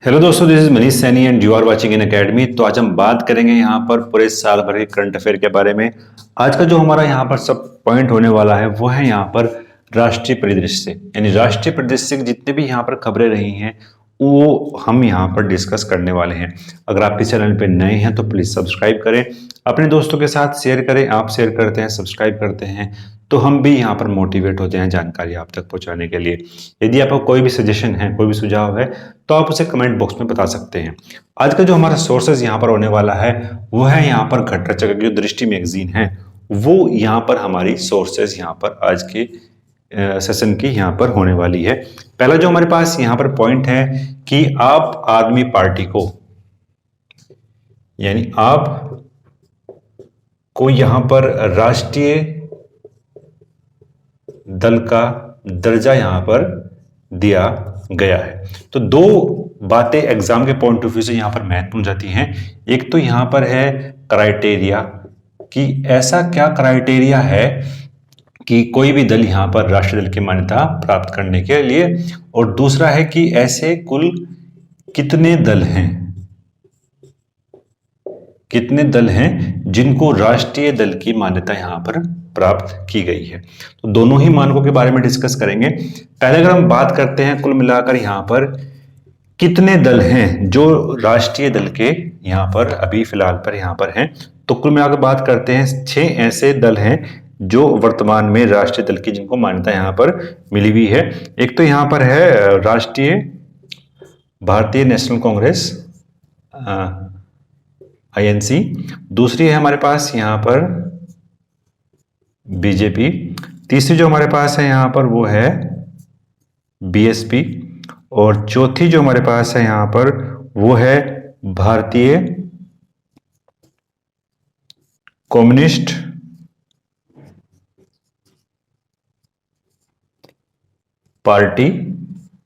Hello दोस्तों, this is Manish Saini and you are watching in academy. तो आज हम बात करेंगे यहाँ पर पूरे साल भर के करंट अफेयर के बारे में। आज का जो हमारा यहाँ पर सब पॉइंट होने वाला है वो है यहाँ पर राष्ट्रीय परिदृश्य, यानी राष्ट्रीय परिदृश्य की जितने भी यहाँ पर खबरें रही हैं वो हम यहाँ पर डिस्कस करने वाले हैं। अगर आप इस चैनल पे नए हैं तो प्लीज सब्सक्राइब करें, अपने दोस्तों के साथ शेयर करें। आप शेयर करते हैं, सब्सक्राइब करते हैं तो हम भी यहाँ पर मोटिवेट होते हैं जानकारी आप तक पहुँचाने के लिए। यदि आपका कोई भी सजेशन है, कोई भी सुझाव है तो आप उसे कमेंट बॉक्स में बता सकते हैं। आज का जो हमारा सोर्सेज यहाँ पर होने वाला है वो है यहाँ पर घटना चक्र की जो दृष्टि मैगजीन है, वो यहाँ पर हमारी सोर्सेज यहाँ पर आज के सेशन की यहाँ पर होने वाली है। पहला जो हमारे पास यहाँ पर पॉइंट है कि आप आदमी पार्टी को, यानी आप को यहाँ पर राष्ट्रीय दल का दर्जा यहाँ पर दिया गया है। तो दो बातें एग्जाम के पॉइंट ऑफ व्यू से यहाँ पर महत्वपूर्ण जाती हैं। एक तो यहाँ पर है क्राइटेरिया, कि ऐसा क्या क्राइटेरिया है कि कोई भी दल यहाँ पर राष्ट्रीय दल की मान्यता प्राप्त करने के लिए, और दूसरा है कि ऐसे कुल कितने दल हैं, कितने दल हैं जिनको राष्ट्रीय दल की मान्यता यहाँ पर प्राप्त की गई है। तो दोनों ही मानकों के बारे में डिस्कस करेंगे। पहले अगर हम बात करते हैं कुल मिलाकर यहाँ पर कितने दल हैं जो राष्ट्रीय दल के यहाँ पर अभी फिलहाल पर यहाँ पर हैं, तो कुल मिलाकर बात करते हैं 6 ऐसे दल हैं जो वर्तमान में राष्ट्रीय दल की जिनको मान्यता यहाँ पर मिली हुई है। एक तो यहाँ पर है राष्ट्रीय भारतीय नेशनल कांग्रेस INC, दूसरी है हमारे पास यहाँ पर बीजेपी, तीसरी जो हमारे पास है यहाँ पर वो है BSP, और चौथी जो हमारे पास है यहाँ पर वो है भारतीय कम्युनिस्ट पार्टी,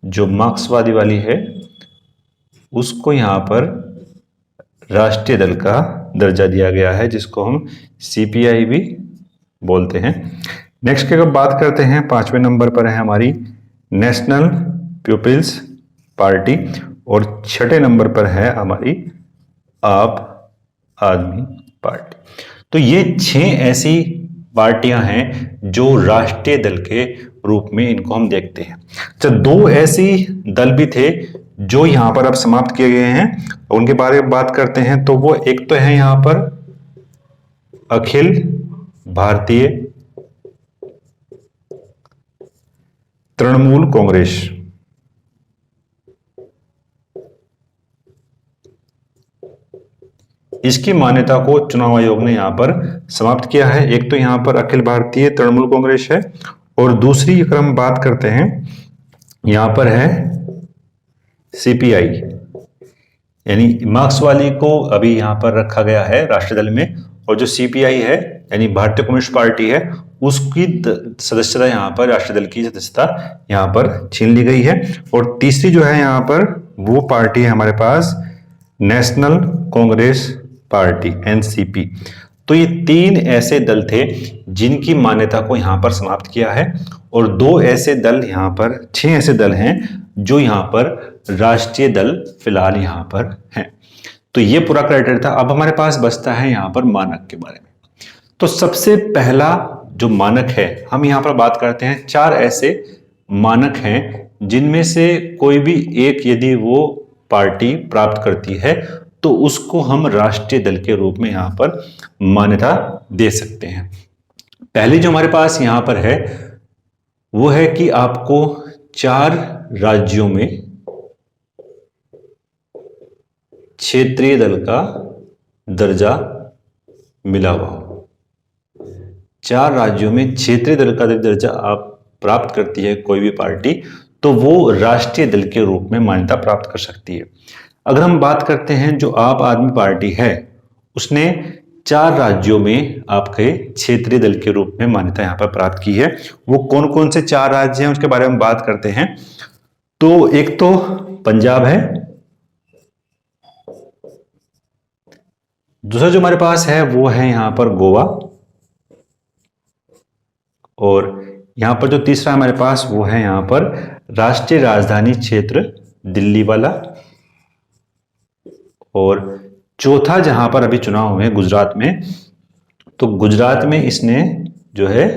जो मार्क्सवादी वाली है, उसको यहाँ पर राष्ट्रीय दल का दर्जा दिया गया है, जिसको हम CPI भी बोलते हैं। नेक्स्ट की अगर बात करते हैं 5वें नंबर पर है हमारी नेशनल पीपल्स पार्टी, और 6ठे नंबर पर है हमारी आप आदमी पार्टी। तो ये 6 ऐसी पार्टियां हैं जो राष्ट्रीय दल के रूप में इनको हम देखते हैं। तो 2 ऐसी दल भी थे जो यहां पर अब समाप्त किए गए हैं, उनके बारे में बात करते हैं। तो वो एक तो है यहां पर अखिल भारतीय तृणमूल कांग्रेस, इसकी मान्यता को चुनाव आयोग ने यहां पर समाप्त किया है। एक तो यहां पर अखिल भारतीय तृणमूल कांग्रेस है, और दूसरी अगर हम बात करते हैं यहां पर है CPI, यानी मार्क्सवादी को अभी यहां पर रखा गया है राष्ट्रीय दल में, और जो CPI है यानी भारतीय कम्युनिस्ट पार्टी है उसकी सदस्यता यहाँ पर, राष्ट्रीय दल की सदस्यता यहाँ पर छीन ली गई है। और तीसरी जो है यहाँ पर वो पार्टी है हमारे पास नेशनल कांग्रेस पार्टी NCP। तो ये 3 ऐसे दल थे जिनकी मान्यता को यहाँ पर समाप्त किया है, और 2 ऐसे दल यहाँ पर, 6 ऐसे दल हैं जो यहाँ पर राष्ट्रीय दल फिलहाल यहाँ पर हैं। तो ये पूरा क्राइटेरिया था। अब हमारे पास बचता है यहाँ पर मानक के बारे में। तो सबसे पहला जो मानक है, हम यहाँ पर बात करते हैं 4 ऐसे मानक हैं जिनमें से कोई भी एक यदि वो पार्टी प्राप्त करती है तो उसको हम राष्ट्रीय दल के रूप में यहाँ पर मान्यता दे सकते हैं। पहली जो हमारे पास यहाँ पर है वो है कि आपको 4 राज्यों में क्षेत्रीय दल का दर्जा मिला हुआ हो। 4 राज्यों में क्षेत्रीय दल का दर्जा आप प्राप्त करती है कोई भी पार्टी, तो वो राष्ट्रीय दल के रूप में मान्यता प्राप्त कर सकती है। अगर हम बात करते हैं जो आप आदमी पार्टी है, उसने 4 राज्यों में आपके क्षेत्रीय दल के रूप में मान्यता यहां पर प्राप्त की है। वो कौन कौन से 4 राज्य हैं उसके बारे में बात करते हैं। तो एक तो पंजाब है, दूसरा जो हमारे पास है वो है यहां पर गोवा, और यहां पर जो तीसरा हमारे पास वो है यहां पर राष्ट्रीय राजधानी क्षेत्र दिल्ली वाला, और चौथा जहां पर अभी चुनाव हुए गुजरात में, तो गुजरात में इसने जो है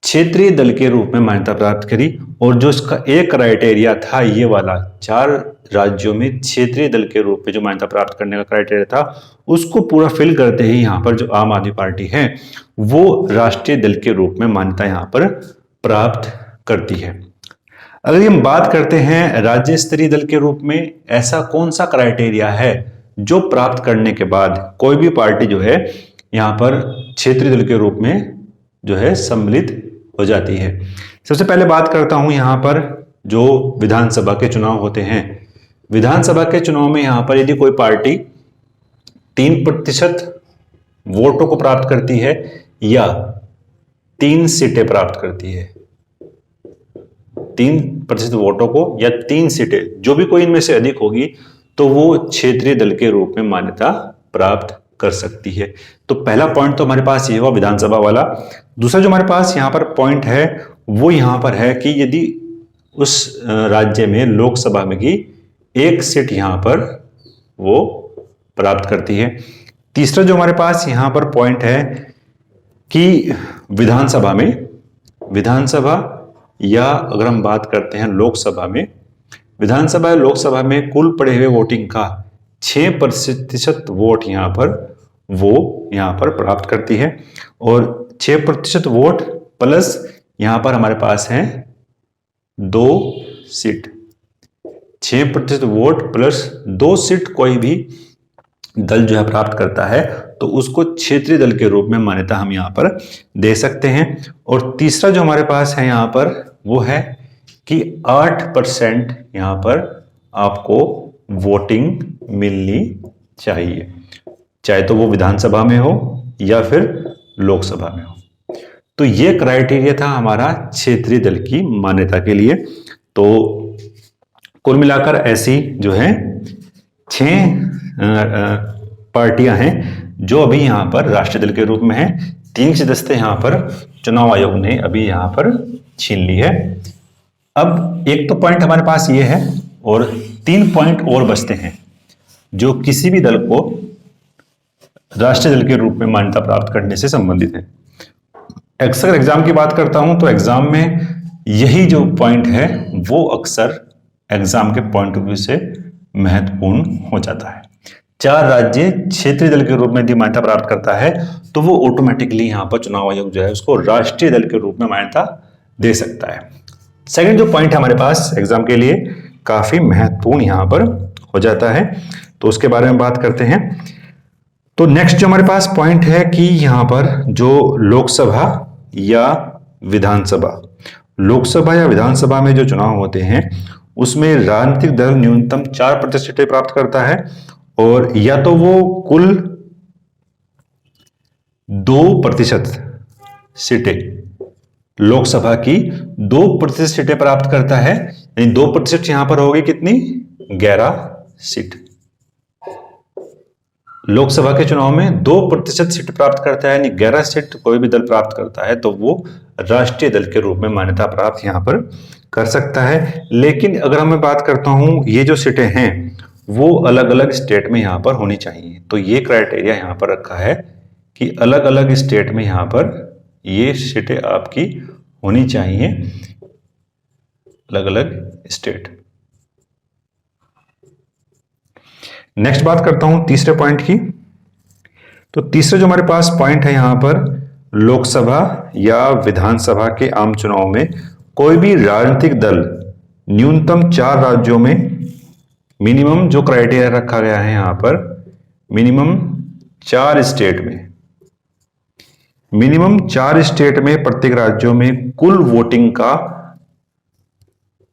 क्षेत्रीय दल के रूप में मान्यता प्राप्त करी। और जो इसका एक क्राइटेरिया था ये वाला, 4 राज्यों में क्षेत्रीय दल के रूप में जो मान्यता प्राप्त करने का क्राइटेरिया था, उसको पूरा फिल करते ही यहाँ पर जो आम आदमी पार्टी है वो राष्ट्रीय दल के रूप में मान्यता यहाँ पर प्राप्त करती है। अगर हम बात करते हैं राज्य स्तरीय दल के रूप में, ऐसा कौन सा क्राइटेरिया है जो प्राप्त करने के बाद कोई भी पार्टी जो है यहाँ पर क्षेत्रीय दल के रूप में जो है सम्मिलित हो जाती है। सबसे पहले बात करता हूं यहां पर जो विधानसभा के चुनाव होते हैं। विधानसभा के चुनाव में यहां पर यदि कोई पार्टी 3% वोटों को प्राप्त करती है या 3 सीटें प्राप्त करती है, 3% वोटों को या 3 सीटें, जो भी कोई इनमें से अधिक होगी तो वो क्षेत्रीय दल के रूप में मान्यता प्राप्त कर सकती है। तो पहला पॉइंट तो हमारे पास ये हुआ विधानसभा वाला। दूसरा जो हमारे पास यहाँ पर पॉइंट है वो यहाँ पर है कि यदि उस राज्य में लोकसभा में की 1 सीट यहाँ पर वो प्राप्त करती है। तीसरा जो हमारे पास यहाँ पर पॉइंट है कि विधानसभा में, विधानसभा या अगर हम बात करते हैं लोकसभा में, विधानसभा या लोकसभा में कुल पड़े हुए वोटिंग का 6% वोट यहाँ पर वो यहाँ पर प्राप्त करती है। और 6% वोट प्लस यहाँ पर हमारे पास है 2 सीट, 6% वोट प्लस 2 सीट कोई भी दल जो है प्राप्त करता है तो उसको क्षेत्रीय दल के रूप में मान्यता हम यहाँ पर दे सकते हैं। और तीसरा जो हमारे पास है यहाँ पर वो है कि 8% यहाँ पर आपको वोटिंग मिलनी चाहिए, चाहे तो वो विधानसभा में हो या फिर लोकसभा में हो। तो ये क्राइटेरिया था हमारा क्षेत्रीय दल की मान्यता के लिए। तो कुल मिलाकर ऐसी जो है 6 पार्टियां हैं जो अभी यहां पर राष्ट्रीय दल के रूप में हैं। 3 सदस्य यहां पर चुनाव आयोग ने अभी यहां पर छीन ली है। अब एक तो पॉइंट हमारे पास ये है और 3 पॉइंट और बचते हैं जो किसी भी दल को राष्ट्रीय दल के रूप में मान्यता प्राप्त करने से संबंधित है। अक्सर एग्जाम की बात करता हूं तो एग्जाम में यही जो पॉइंट है वो अक्सर एग्जाम के पॉइंट ऑफ व्यू से महत्वपूर्ण हो जाता है। 4 राज्य क्षेत्रीय दल के रूप में यदि मान्यता प्राप्त करता है तो वो ऑटोमेटिकली यहाँ पर चुनाव आयोग जो है उसको राष्ट्रीय दल के रूप में मान्यता दे सकता है। सेकंड जो पॉइंट हमारे पास एग्जाम के लिए काफी महत्वपूर्ण यहाँ पर हो जाता है तो उसके बारे में बात करते हैं। तो नेक्स्ट जो हमारे पास पॉइंट है कि यहाँ पर जो लोकसभा या विधानसभा, लोकसभा या विधानसभा में जो चुनाव होते हैं उसमें राजनीतिक दल न्यूनतम 4% सीटें प्राप्त करता है और या तो वो कुल 2% सीटें, लोकसभा की 2% सीटें प्राप्त करता है, यानी 2% यहां पर होगी कितनी, 11 सीट। लोकसभा के चुनाव में 2% सीट प्राप्त करता है यानी 11 सीट कोई भी दल प्राप्त करता है तो वो राष्ट्रीय दल के रूप में मान्यता प्राप्त यहां पर कर सकता है। लेकिन अगर मैं बात करता हूं ये जो सीटें हैं वो अलग अलग स्टेट में यहां पर होनी चाहिए। तो ये क्राइटेरिया यहां पर रखा है कि अलग अलग स्टेट में यहां पर ये सीटें आपकी होनी चाहिए, अलग अलग स्टेट। नेक्स्ट बात करता हूं तीसरे पॉइंट की। तो तीसरा जो हमारे पास पॉइंट है यहां पर, लोकसभा या विधानसभा के आम चुनाव में कोई भी राजनीतिक दल न्यूनतम 4 राज्यों में, मिनिमम जो क्राइटेरिया रखा गया है यहां पर, मिनिमम 4 स्टेट में, मिनिमम 4 स्टेट में प्रत्येक राज्यों में कुल वोटिंग का,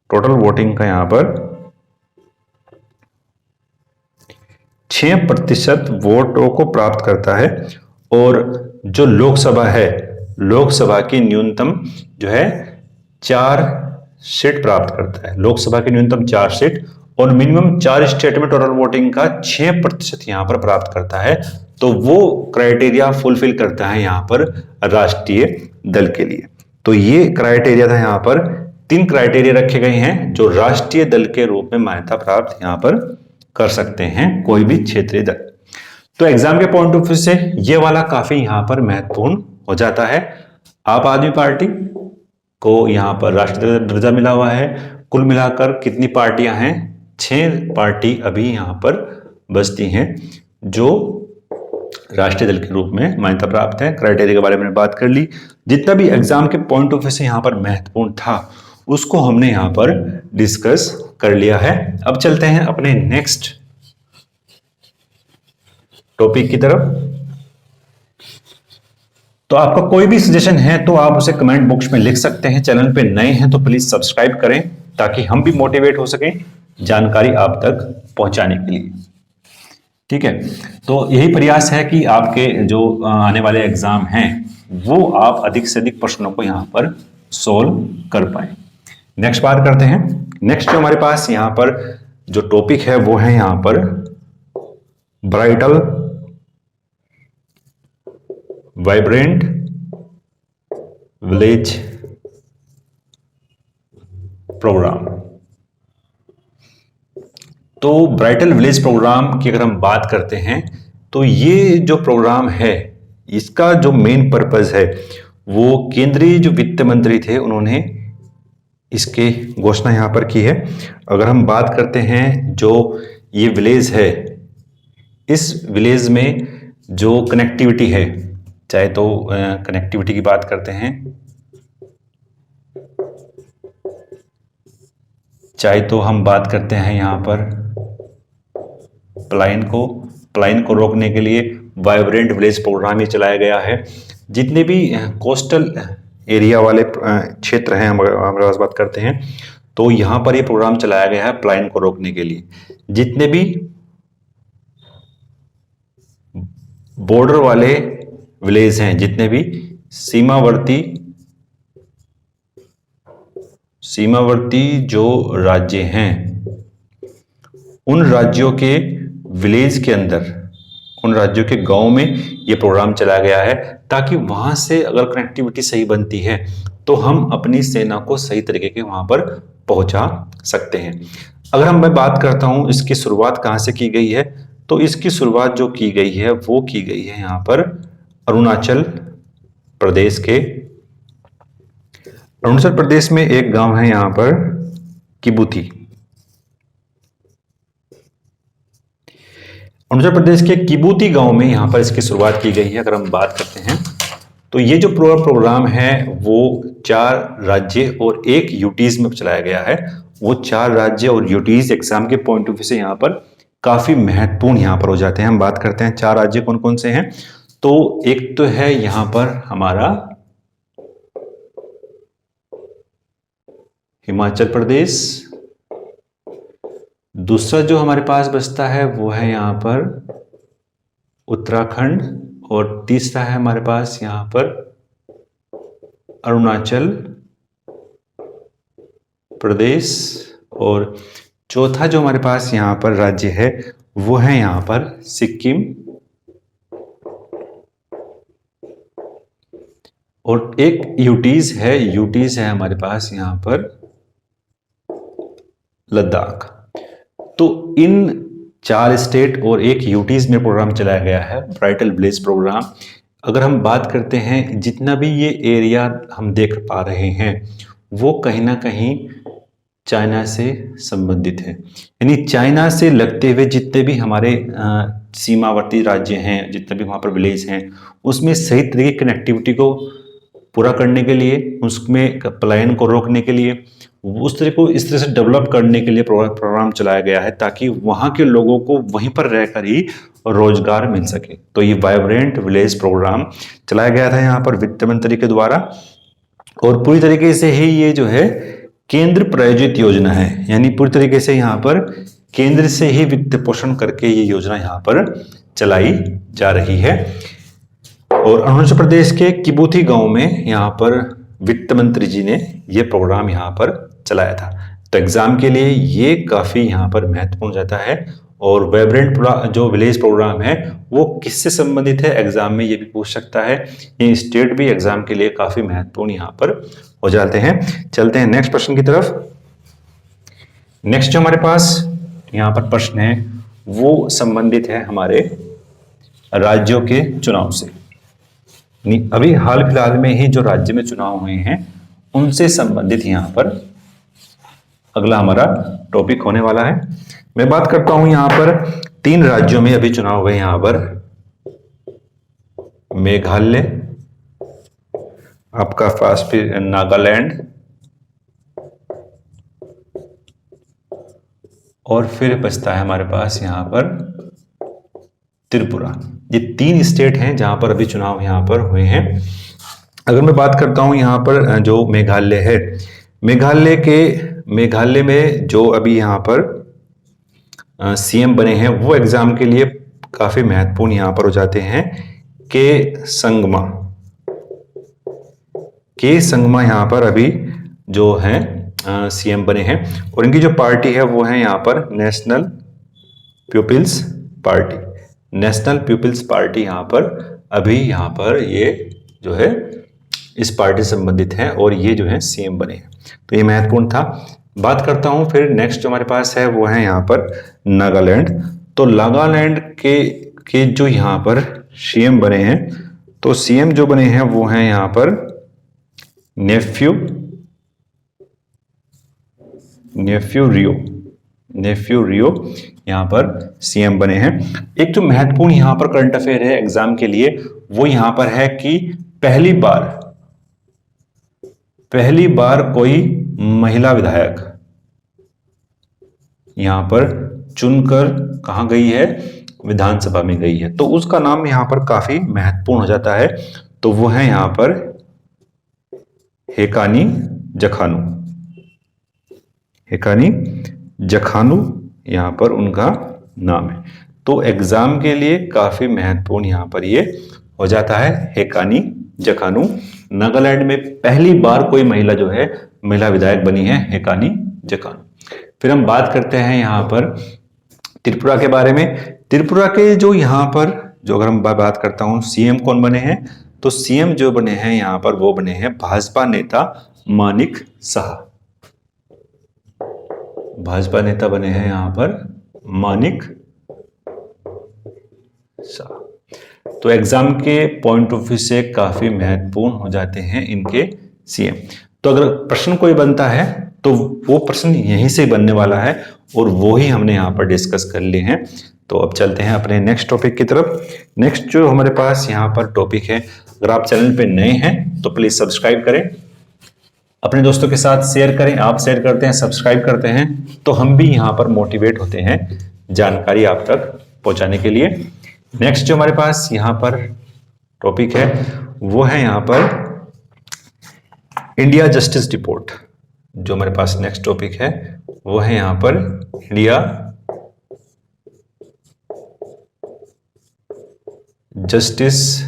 टोटल वोटिंग का यहां पर 6% वोटों को प्राप्त करता है। और जो लोकसभा है, लोकसभा की न्यूनतम जो है 4 सीट प्राप्त करता है, लोकसभा की न्यूनतम 4 सीट और मिनिमम 4 स्टेट में टोटल वोटिंग का 6% यहां पर प्राप्त करता है तो वो क्राइटेरिया फुलफिल करता है यहां पर राष्ट्रीय दल के लिए। तो ये क्राइटेरिया था, यहां पर 3 क्राइटेरिया रखे गए हैं जो राष्ट्रीय दल के रूप में मान्यता प्राप्त यहां पर कर सकते हैं कोई भी क्षेत्रीय दल। तो एग्जाम के पॉइंट ऑफ व्यू से ये वाला काफी यहां पर महत्वपूर्ण हो जाता है। आप आदमी पार्टी को यहां पर राष्ट्रीय दर्जा मिला हुआ है। कुल मिलाकर कितनी पार्टियां हैं? 6 पार्टी अभी यहां पर बचती हैं जो राष्ट्रीय दल के रूप में मान्यता प्राप्त है। क्राइटेरिया के बारे में बात कर ली। जितना भी एग्जाम के पॉइंट ऑफ व्यू से यहां पर महत्वपूर्ण था उसको हमने यहां पर डिस्कस कर लिया है। अब चलते हैं अपने नेक्स्ट टॉपिक की तरफ। तो आपका कोई भी सजेशन है तो आप उसे कमेंट बॉक्स में लिख सकते हैं। चैनल पे नए हैं तो प्लीज सब्सक्राइब करें ताकि हम भी मोटिवेट हो सकें जानकारी आप तक पहुंचाने के लिए। ठीक है, तो यही प्रयास है कि आपके जो आने वाले एग्जाम हैं वो आप अधिक से अधिक प्रश्नों को यहां पर सोल्व कर पाए। नेक्स्ट बात करते हैं। नेक्स्ट जो हमारे पास यहां पर जो टॉपिक है वो है यहां पर ब्राइटल वाइब्रेंट विलेज प्रोग्राम। तो ब्राइटल विलेज प्रोग्राम की अगर हम बात करते हैं तो ये जो प्रोग्राम है इसका जो मेन पर्पस है वो केंद्रीय जो वित्त मंत्री थे उन्होंने इसके घोषणा यहां पर की है। अगर हम बात करते हैं जो ये विलेज है, इस विलेज में जो कनेक्टिविटी है, चाहे तो कनेक्टिविटी की बात करते हैं, चाहे तो हम बात करते हैं यहां पर पलायन को रोकने के लिए वाइब्रेंट विलेज प्रोग्राम ये चलाया गया है। जितने भी कोस्टल एरिया वाले क्षेत्र हैं हमारे पास बात करते हैं तो यहां पर ये प्रोग्राम चलाया गया है पलायन को रोकने के लिए। जितने भी बॉर्डर वाले विलेज हैं, जितने भी सीमावर्ती जो राज्य हैं उन राज्यों के विलेज के अंदर, उन राज्यों के गांव में ये प्रोग्राम चलाया गया है ताकि वहां से अगर कनेक्टिविटी सही बनती है तो हम अपनी सेना को सही तरीके के वहां पर पहुंचा सकते हैं। अगर मैं बात करता हूं इसकी शुरुआत कहां से की गई है तो इसकी शुरुआत जो की गई है वो की गई है यहां पर अरुणाचल प्रदेश में एक गांव है यहां पर किबूती। अरुणाचल प्रदेश के किबूती गांव में यहां पर इसकी शुरुआत की गई है। अगर हम बात करते हैं तो ये जो प्रोग्राम है वो 4 राज्य और 1 यूटीज में चलाया गया है। वो 4 राज्य और यूटीज एग्जाम के पॉइंट ऑफ व्यू से यहां पर काफी महत्वपूर्ण यहां पर हो जाते हैं। हम बात करते हैं 4 राज्य कौन कौन से हैं। तो एक तो है यहां पर हमारा हिमाचल प्रदेश, दूसरा जो हमारे पास बचता है वो है यहां पर उत्तराखंड, और तीसरा है हमारे पास यहां पर अरुणाचल प्रदेश, और चौथा जो हमारे पास यहां पर राज्य है वो है यहां पर सिक्किम, और एक यूटीज है हमारे पास यहां पर लद्दाख। तो इन 4 स्टेट और 1 यूटीज में प्रोग्राम चलाया गया है ब्राइटल विलेज प्रोग्राम। अगर हम बात करते हैं जितना भी ये एरिया हम देख पा रहे हैं वो कहीं ना कहीं चाइना से संबंधित है। यानी चाइना से लगते हुए जितने भी हमारे सीमावर्ती राज्य हैं, जितने भी वहाँ पर विलेज हैं, उसमें सही तरीके की कनेक्टिविटी को पूरा करने के लिए, उसमें पलायन को रोकने के लिए, उस तरह को इस तरह से डेवलप करने के लिए प्रोग्राम चलाया गया है ताकि वहाँ के लोगों को वहीं पर रहकर ही रोजगार मिल सके। तो ये वाइब्रेंट विलेज प्रोग्राम चलाया गया था यहाँ पर वित्त मंत्री के द्वारा, और पूरी तरीके से ही ये जो है केंद्र प्रायोजित योजना है। यानी पूरी तरीके से यहाँ पर केंद्र से ही वित्त पोषण करके ये योजना यहाँ पर चलाई जा रही है। और अरुणाचल प्रदेश के किबूती गांव में यहाँ पर वित्त मंत्री जी ने ये प्रोग्राम यहाँ पर चलाया था। तो एग्जाम के लिए ये काफी यहाँ पर महत्वपूर्ण जाता है। और वाइब्रेंट जो विलेज प्रोग्राम है वो किससे संबंधित है, एग्जाम में ये भी पूछ सकता है। ये स्टेट भी एग्जाम के लिए काफी महत्वपूर्ण यहाँ पर हो जाते हैं। चलते हैं नेक्स्ट प्रश्न की तरफ। नेक्स्ट जो हमारे पास यहाँ पर प्रश्न है वो संबंधित है हमारे राज्यों के चुनाव से। अभी हाल फिलहाल में ही जो राज्य में चुनाव हुए हैं उनसे संबंधित यहां पर अगला हमारा टॉपिक होने वाला है। मैं बात करता हूं यहां पर 3 राज्यों में अभी चुनाव हुए, यहां पर मेघालय, आपका पास फिर नागालैंड और फिर बचता है हमारे पास यहां पर त्रिपुरा। ये 3 स्टेट हैं जहां पर अभी चुनाव यहां पर हुए हैं। अगर मैं बात करता हूं यहां पर जो मेघालय है, मेघालय में जो अभी यहां पर सीएम बने हैं वो एग्जाम के लिए काफी महत्वपूर्ण यहां पर हो जाते हैं। के संगमा यहां पर अभी जो है सीएम बने हैं और इनकी जो पार्टी है वो है यहां पर नेशनल पीपल्स पार्टी यहां पर अभी यहां पर ये जो है इस पार्टी से संबंधित है और ये जो है सीएम बने हैं, तो ये महत्वपूर्ण था। बात करता हूं फिर नेक्स्ट जो हमारे पास है वो है यहां पर नागालैंड। तो नागालैंड के जो यहां पर सीएम बने हैं, तो सीएम जो बने हैं वो हैं यहां पर नेफ्यू रियो यहां पर सीएम बने हैं। एक जो महत्वपूर्ण यहां पर करंट अफेयर है एग्जाम के लिए वो यहां पर है कि पहली बार कोई महिला विधायक यहां पर चुनकर कहां गई है, विधानसभा में गई है, तो उसका नाम यहां पर काफी महत्वपूर्ण हो जाता है। तो वो है यहां पर हेकानी जखानू यहां पर उनका नाम है। तो एग्जाम के लिए काफी महत्वपूर्ण यहां पर ये हो जाता है हेकानी जखानू। नागालैंड में पहली बार कोई महिला जो है महिला विधायक बनी है हेकानी जखानू। फिर हम बात करते हैं यहां पर त्रिपुरा के बारे में। त्रिपुरा के जो यहां पर जो अगर हम बात करता हूं सीएम कौन बने हैं, तो सीएम जो बने हैं यहां पर वो बने हैं भाजपा नेता मानिक शाह। भाजपा नेता बने हैं यहां पर मानिक शाह। तो एग्जाम के पॉइंट ऑफ व्यू से काफी महत्वपूर्ण हो जाते हैं इनके सीएम। तो अगर प्रश्न कोई बनता है तो वो प्रश्न यहीं से बनने वाला है और वो ही हमने यहां पर डिस्कस कर लिए हैं। तो अब चलते हैं अपने नेक्स्ट टॉपिक की तरफ। नेक्स्ट जो हमारे पास यहां पर टॉपिक है, अगर आप चैनल पे नए हैं तो प्लीज सब्सक्राइब करें, अपने दोस्तों के साथ शेयर करें। आप शेयर करते हैं, सब्सक्राइब करते हैं तो हम भी यहां पर मोटिवेट होते हैं जानकारी आप तक पहुंचाने के लिए। नेक्स्ट जो हमारे पास यहां पर टॉपिक है वो है यहां पर इंडिया जस्टिस रिपोर्ट। जो हमारे पास नेक्स्ट टॉपिक है वो है यहां पर इंडिया जस्टिस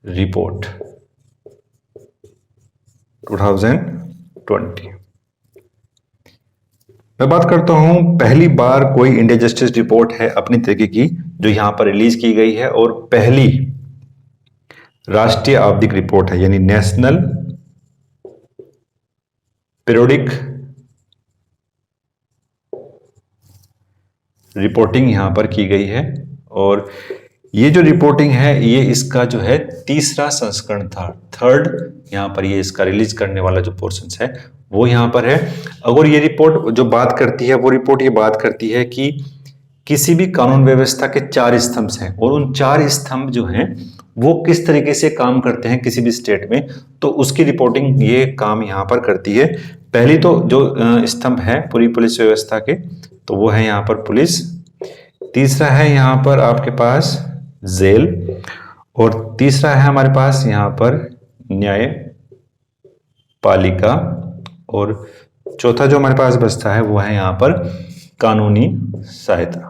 रिपोर्ट 2020। मैं बात करता हूं पहली बार कोई इंडिया जस्टिस रिपोर्ट है अपनी तरीके की जो यहां पर रिलीज की गई है और पहली राष्ट्रीय आवधिक रिपोर्ट है, यानी नेशनल पीरियोडिक रिपोर्टिंग यहां पर की गई है। और ये जो रिपोर्टिंग है ये इसका जो है तीसरा संस्करण था, थर्ड यहां पर ये इसका रिलीज करने वाला जो पोर्शन है वो यहां पर है। अगर ये रिपोर्ट जो बात करती है वो रिपोर्ट ये बात करती है कि किसी भी कानून व्यवस्था के 4 स्तंभ हैं और उन 4 स्तंभ जो हैं वो किस तरीके से काम करते हैं किसी भी स्टेट में, तो उसकी रिपोर्टिंग ये काम यहां पर करती है। पहली तो जो स्तंभ है पूरी पुलिस व्यवस्था के, तो वो है यहां पर पुलिस। तीसरा है यहां पर आपके पास जेल और तीसरा है हमारे पास यहां पर न्यायपालिका और चौथा जो हमारे पास बचता है वो है यहां पर कानूनी सहायता।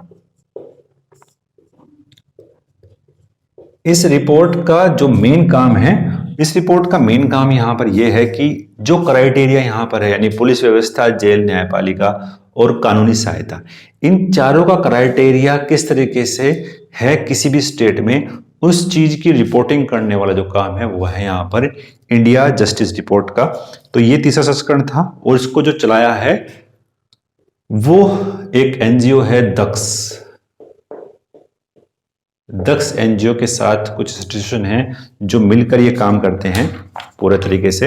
इस रिपोर्ट का जो मेन काम है, इस रिपोर्ट का मेन काम यहां पर यह है कि जो क्राइटेरिया यहां पर है यानी पुलिस व्यवस्था, जेल, न्यायपालिका और कानूनी सहायता, इन चारों का क्राइटेरिया किस तरीके से है किसी भी स्टेट में, उस चीज की रिपोर्टिंग करने वाला जो काम है वो है यहां पर इंडिया जस्टिस रिपोर्ट का। तो ये तीसरा संस्करण था और इसको जो चलाया है वो एक एनजीओ है दक्ष। दक्ष एनजीओ के साथ कुछ इंस्टीट्यूशन हैं जो मिलकर ये काम करते हैं पूरे तरीके से।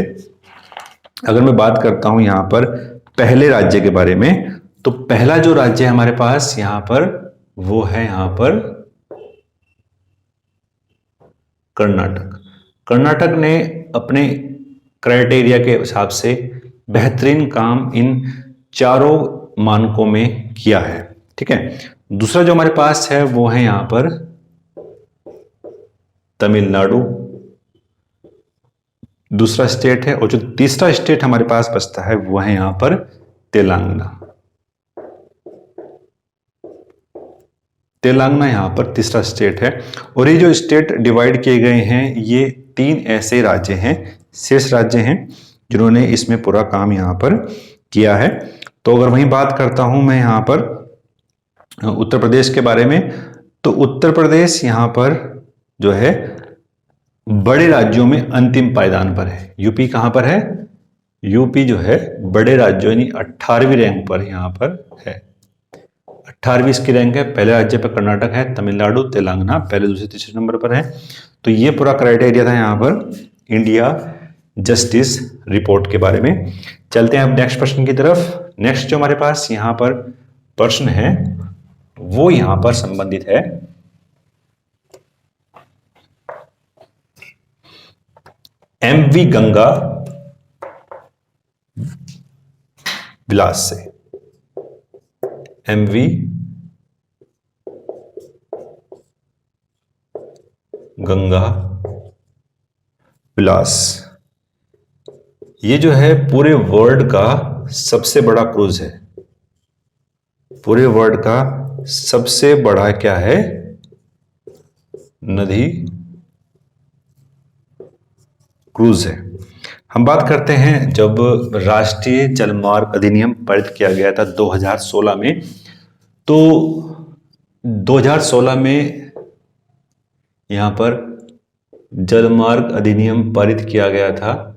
अगर मैं बात करता हूं यहां पर पहले राज्य के बारे में, तो पहला जो राज्य है हमारे पास यहां पर वो है यहां पर कर्नाटक। कर्नाटक ने अपने क्राइटेरिया के हिसाब से बेहतरीन काम इन चारों मानकों में किया है। ठीक है, दूसरा जो हमारे पास है वो है यहां पर तमिलनाडु, दूसरा स्टेट है। और जो तीसरा स्टेट हमारे पास बचता है वो है यहां पर तेलंगाना। तेलंगाना यहां पर तीसरा स्टेट है। और ये जो स्टेट डिवाइड किए गए हैं ये 3 ऐसे राज्य हैं, शेष राज्य हैं जिन्होंने इसमें पूरा काम यहां पर किया है। तो अगर वहीं बात करता हूं मैं यहां पर उत्तर प्रदेश के बारे में, तो उत्तर प्रदेश यहां पर जो है बड़े राज्यों में अंतिम पायदान पर है। यूपी कहां पर है? यूपी जो है बड़े राज्यों यानी 18वीं रैंक पर यहां पर है। 18वीं इसकी रैंक है। पहले राज्य पर कर्नाटक है, तमिलनाडु, तेलंगाना पहले, दूसरे, तीसरे नंबर पर है। तो ये पूरा क्राइटेरिया था यहां पर इंडिया जस्टिस रिपोर्ट के बारे में। चलते हैं अब नेक्स्ट प्रश्न की तरफ। नेक्स्ट जो हमारे पास यहां पर प्रश्न है वो यहां पर संबंधित है एमवी गंगा विलास से। एमवी गंगा विलास ये जो है पूरे वर्ल्ड का सबसे बड़ा क्रूज है। पूरे वर्ल्ड का सबसे बड़ा क्या है? नदी क्रूज है। हम बात करते हैं जब राष्ट्रीय जलमार्ग अधिनियम पारित किया गया था 2016 में, तो 2016 में यहां पर जलमार्ग अधिनियम पारित किया गया था,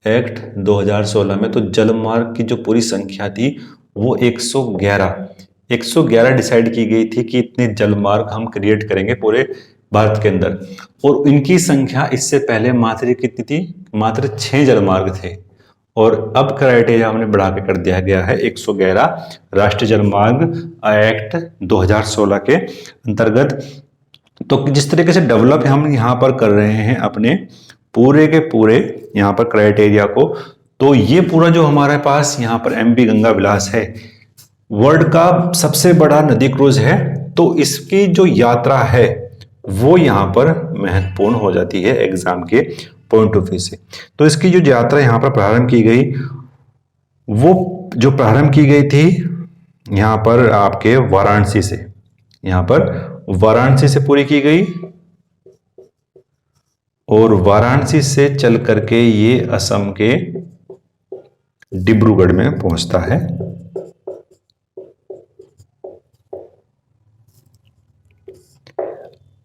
एक्ट 2016 में। तो जलमार्ग की जो पूरी संख्या थी वो 111 डिसाइड की गई थी कि इतने जलमार्ग हम क्रिएट करेंगे पूरे भारत के अंदर। और इनकी संख्या इससे पहले मात्र कितनी थी? मात्र 6 जलमार्ग थे। और अब क्राइटेरिया हमने बढ़ा के कर दिया गया है 111 राष्ट्रीय जलमार्ग एक्ट 2016 के अंतर्गत। तो जिस तरीके से डेवलप हम यहां पर कर रहे हैं अपने पूरे के पूरे यहां पर क्राइटेरिया को, तो ये पूरा जो हमारे पास यहां पर एमवी गंगा विलास है वर्ल्ड का सबसे बड़ा नदी क्रूज है। तो इसकी जो यात्रा है वो यहां पर महत्वपूर्ण हो जाती है एग्जाम के पॉइंट ऑफ व्यू से। तो इसकी जो यात्रा यहां पर प्रारंभ की गई, वो जो प्रारंभ की गई थी यहां पर आपके वाराणसी से, यहां पर वाराणसी से पूरी की गई। और वाराणसी से चल करके ये असम के डिब्रूगढ़ में पहुंचता है।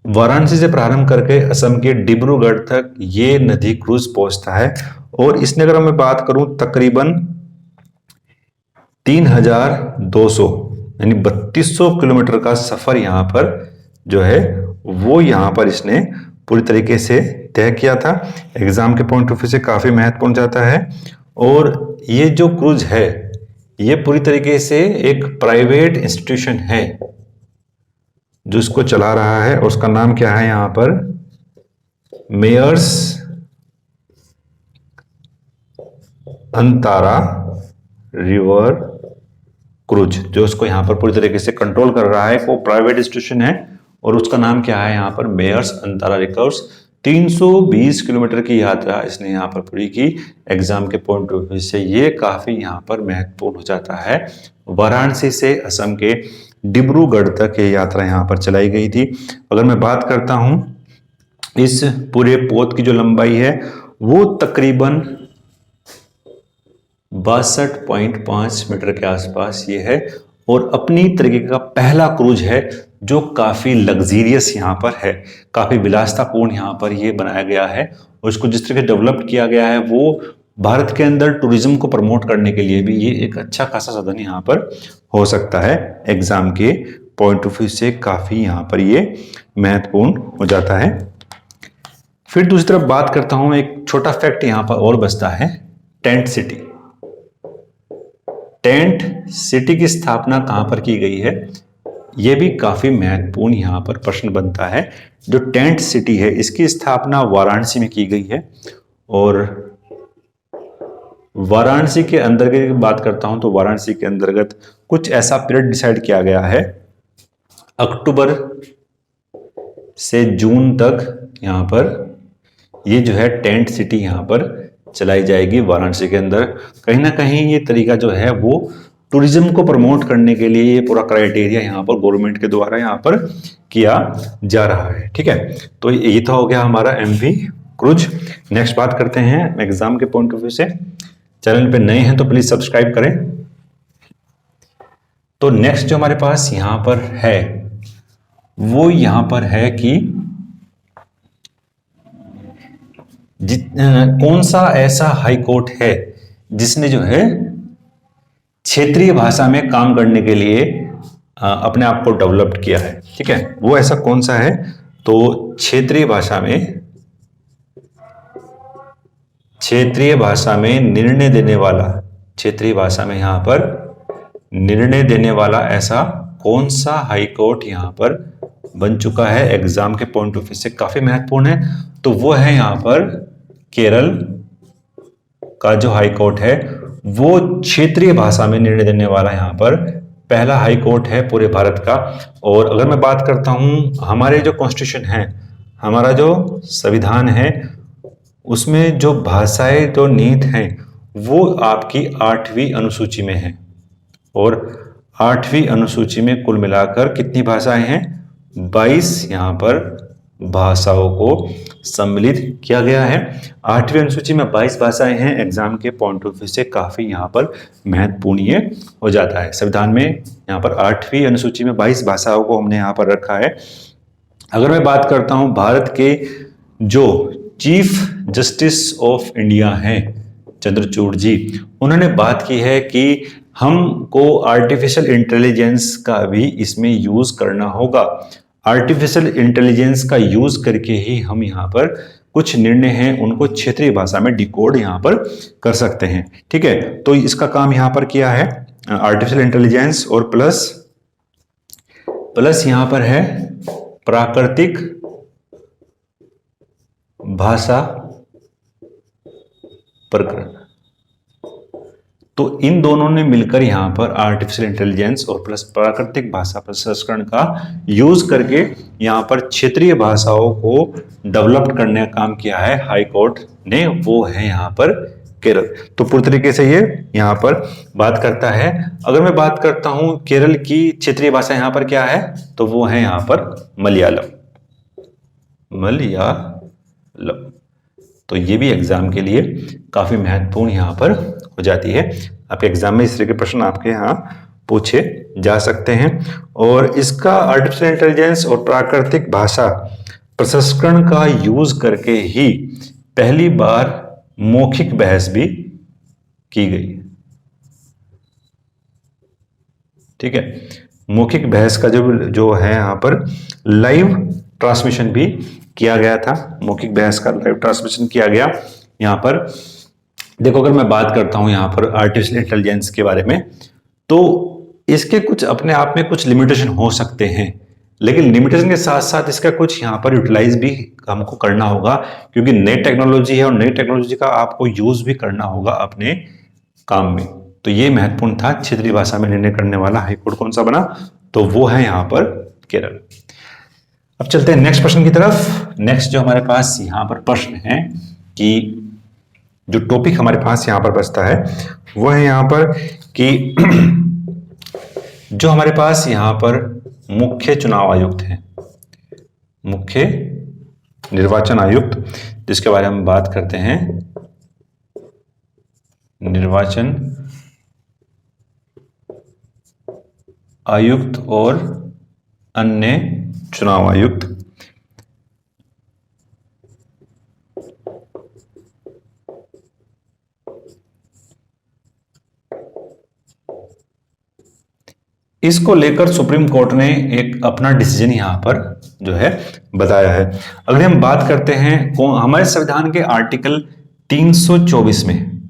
वाराणसी से प्रारंभ करके असम के डिब्रूगढ़ तक ये नदी क्रूज पहुंचता है। और इसने अगर मैं बात करूं तकरीबन 3200 यानी 3200 किलोमीटर का सफर यहां पर जो है वो यहां पर इसने पूरी तरीके से तय किया था। एग्जाम के पॉइंट ऑफ व्यू से काफी महत्वपूर्ण जाता है। और ये जो क्रूज है ये पूरी तरीके से एक प्राइवेट इंस्टीट्यूशन है जो इसको चला रहा है। और उसका नाम क्या है यहां पर? मेयर्स अंतारा रिवर क्रूज, जो उसको यहां पर पूरी तरीके से कंट्रोल कर रहा है, वो प्राइवेट इंस्टीट्यूशन है। और उसका नाम क्या है यहां पर? Myers Antara reverse. 320 किलोमीटर की यात्रा इसने यहां पर पूरी की। एग्जाम के पॉइंट ऑफ व्यू से ये काफी यहां पर महत्वपूर्ण हो जाता है। वाराणसी से असम के डिब्रूगढ़ तक ये यात्रा यहां पर चलाई गई थी। अगर मैं बात करता हूं इस पूरे पोत की जो लंबाई है वो तकरीबन 62.5 मीटर के आसपास ये है। और अपनी तरीके का पहला क्रूज है जो काफी लग्जीरियस यहां पर है, काफी विलासतापूर्ण यहां पर ये बनाया गया है। और इसको जिस तरह से डेवलप किया गया है वो भारत के अंदर टूरिज्म को प्रमोट करने के लिए भी ये एक अच्छा खासा साधन यहाँ पर हो सकता है। एग्जाम के पॉइंट ऑफ व्यू से काफी यहाँ पर ये महत्वपूर्ण हो जाता है। फिर दूसरी तरफ बात करता हूं, एक छोटा फैक्ट यहां पर और बचता है, टेंट सिटी। टेंट सिटी की स्थापना कहां पर की गई है, यह भी काफी महत्वपूर्ण यहां पर प्रश्न बनता है। जो टेंट सिटी है इसकी स्थापना वाराणसी में की गई है, और वाराणसी के अंतर्गत बात करता हूं तो वाराणसी के अंतर्गत कुछ ऐसा पीरियड डिसाइड किया गया है, अक्टूबर से जून तक यहां पर ये जो है टेंट सिटी यहां पर चलाई जाएगी वाराणसी के अंदर। कहीं ना कहीं ये तरीका जो है वो टूरिज्म को प्रमोट करने के लिए ये पूरा क्राइटेरिया यहां पर गवर्नमेंट के द्वारा यहां पर किया जा रहा है। ठीक है, तो ये तो हो गया हमारा एमवी क्रूज। नेक्स्ट बात करते हैं एग्जाम के पॉइंट ऑफ व्यू से। चैनल पे नए हैं तो प्लीज सब्सक्राइब करें। तो नेक्स्ट जो हमारे पास यहां पर है वो यहां पर है कि कौन सा ऐसा हाई कोर्ट है जिसने जो है क्षेत्रीय भाषा में काम करने के लिए अपने आप को डेवलप्ड किया है। ठीक है, वो ऐसा कौन सा है, तो क्षेत्रीय भाषा में निर्णय देने वाला, क्षेत्रीय भाषा में यहां पर निर्णय देने वाला ऐसा कौन सा हाई कोर्ट यहां पर बन चुका है, एग्जाम के पॉइंट ऑफ व्यू से काफी महत्वपूर्ण है। तो वो है यहां पर केरल का जो हाई कोर्ट है, वो क्षेत्रीय भाषा में निर्णय देने वाला यहां पर पहला हाई कोर्ट है पूरे भारत का। और अगर मैं बात करता हूं हमारे जो कॉन्स्टिट्यूशन है, हमारा जो संविधान है, उसमें जो भाषाएं जो नीत हैं वो आपकी 8वीं अनुसूची में है, और 8वीं अनुसूची में कुल मिलाकर कितनी भाषाएं हैं, 22 यहां पर भाषाओं को सम्मिलित किया गया है। 8वीं अनुसूची में 22 भाषाएं हैं, एग्जाम के पॉइंट ऑफ व्यू से काफी यहां पर महत्वपूर्ण ये हो जाता है। संविधान में यहां पर 8वीं अनुसूची में 22 भाषाओं को हमने यहां पर रखा है। अगर मैं बात करता हूं भारत के जो चीफ जस्टिस ऑफ इंडिया हैं चंद्रचूड़ जी, उन्होंने बात की है कि हमको आर्टिफिशियल इंटेलिजेंस का भी इसमें यूज करना होगा। आर्टिफिशियल इंटेलिजेंस का यूज करके ही हम यहाँ पर कुछ निर्णय हैं उनको क्षेत्रीय भाषा में डिकोड यहाँ पर कर सकते हैं। ठीक है, तो इसका काम यहाँ पर किया है आर्टिफिशियल इंटेलिजेंस, और प्लस यहाँ पर है प्राकृतिक भाषा प्रकरण। तो इन दोनों ने मिलकर यहां पर आर्टिफिशियल इंटेलिजेंस और प्लस प्राकृतिक भाषा प्रसंस्करण का यूज करके यहां पर क्षेत्रीय भाषाओं को डेवलप करने का काम किया है हाई कोर्ट ने, वो है यहां पर केरल। तो पूरी तरीके से ये यहां पर बात करता है। अगर मैं बात करता हूं केरल की क्षेत्रीय भाषा यहां पर क्या है, तो वो है यहां पर मलयालम। तो ये भी एग्जाम के लिए काफी महत्वपूर्ण यहां पर हो जाती है। आपके एग्जाम में इस तरह के प्रश्न आपके यहाँ पूछे जा सकते हैं। और इसका आर्टिफिशियल इंटेलिजेंस और प्राकृतिक भाषा प्रसंस्करण का यूज करके ही पहली बार मौखिक बहस भी की गई। ठीक है, मौखिक बहस का जो है यहाँ पर लाइव ट्रांसमिशन भी किया गया था। मौखिक बहस का लाइव ट्रांसमिशन किया गया। यहाँ पर देखो, अगर मैं बात करता हूं यहां पर आर्टिफिशियल इंटेलिजेंस के बारे में, तो इसके कुछ अपने आप में कुछ लिमिटेशन हो सकते हैं, लेकिन लिमिटेशन के साथ साथ इसका कुछ यहां पर यूटिलाइज भी हमको करना होगा, क्योंकि नई टेक्नोलॉजी है और नई टेक्नोलॉजी का आपको यूज भी करना होगा अपने काम में। तो ये महत्वपूर्ण था। क्षेत्रीय भाषा में निर्णय करने वाला हाईकोर्ट कौन सा बना, तो वो है यहां पर केरल। अब चलते हैं नेक्स्ट प्रश्न की तरफ। नेक्स्ट जो हमारे पास यहां पर प्रश्न है कि जो टॉपिक हमारे पास यहां पर बचता है वो है यहां पर कि जो हमारे पास यहां पर मुख्य चुनाव आयुक्त हैं, मुख्य निर्वाचन आयुक्त, जिसके बारे में बात करते हैं, निर्वाचन आयुक्त और अन्य चुनाव आयुक्त। इसको लेकर सुप्रीम कोर्ट ने एक अपना डिसीजन यहां पर जो है बताया है। अगर हम बात करते हैं हमारे संविधान के आर्टिकल 324 में,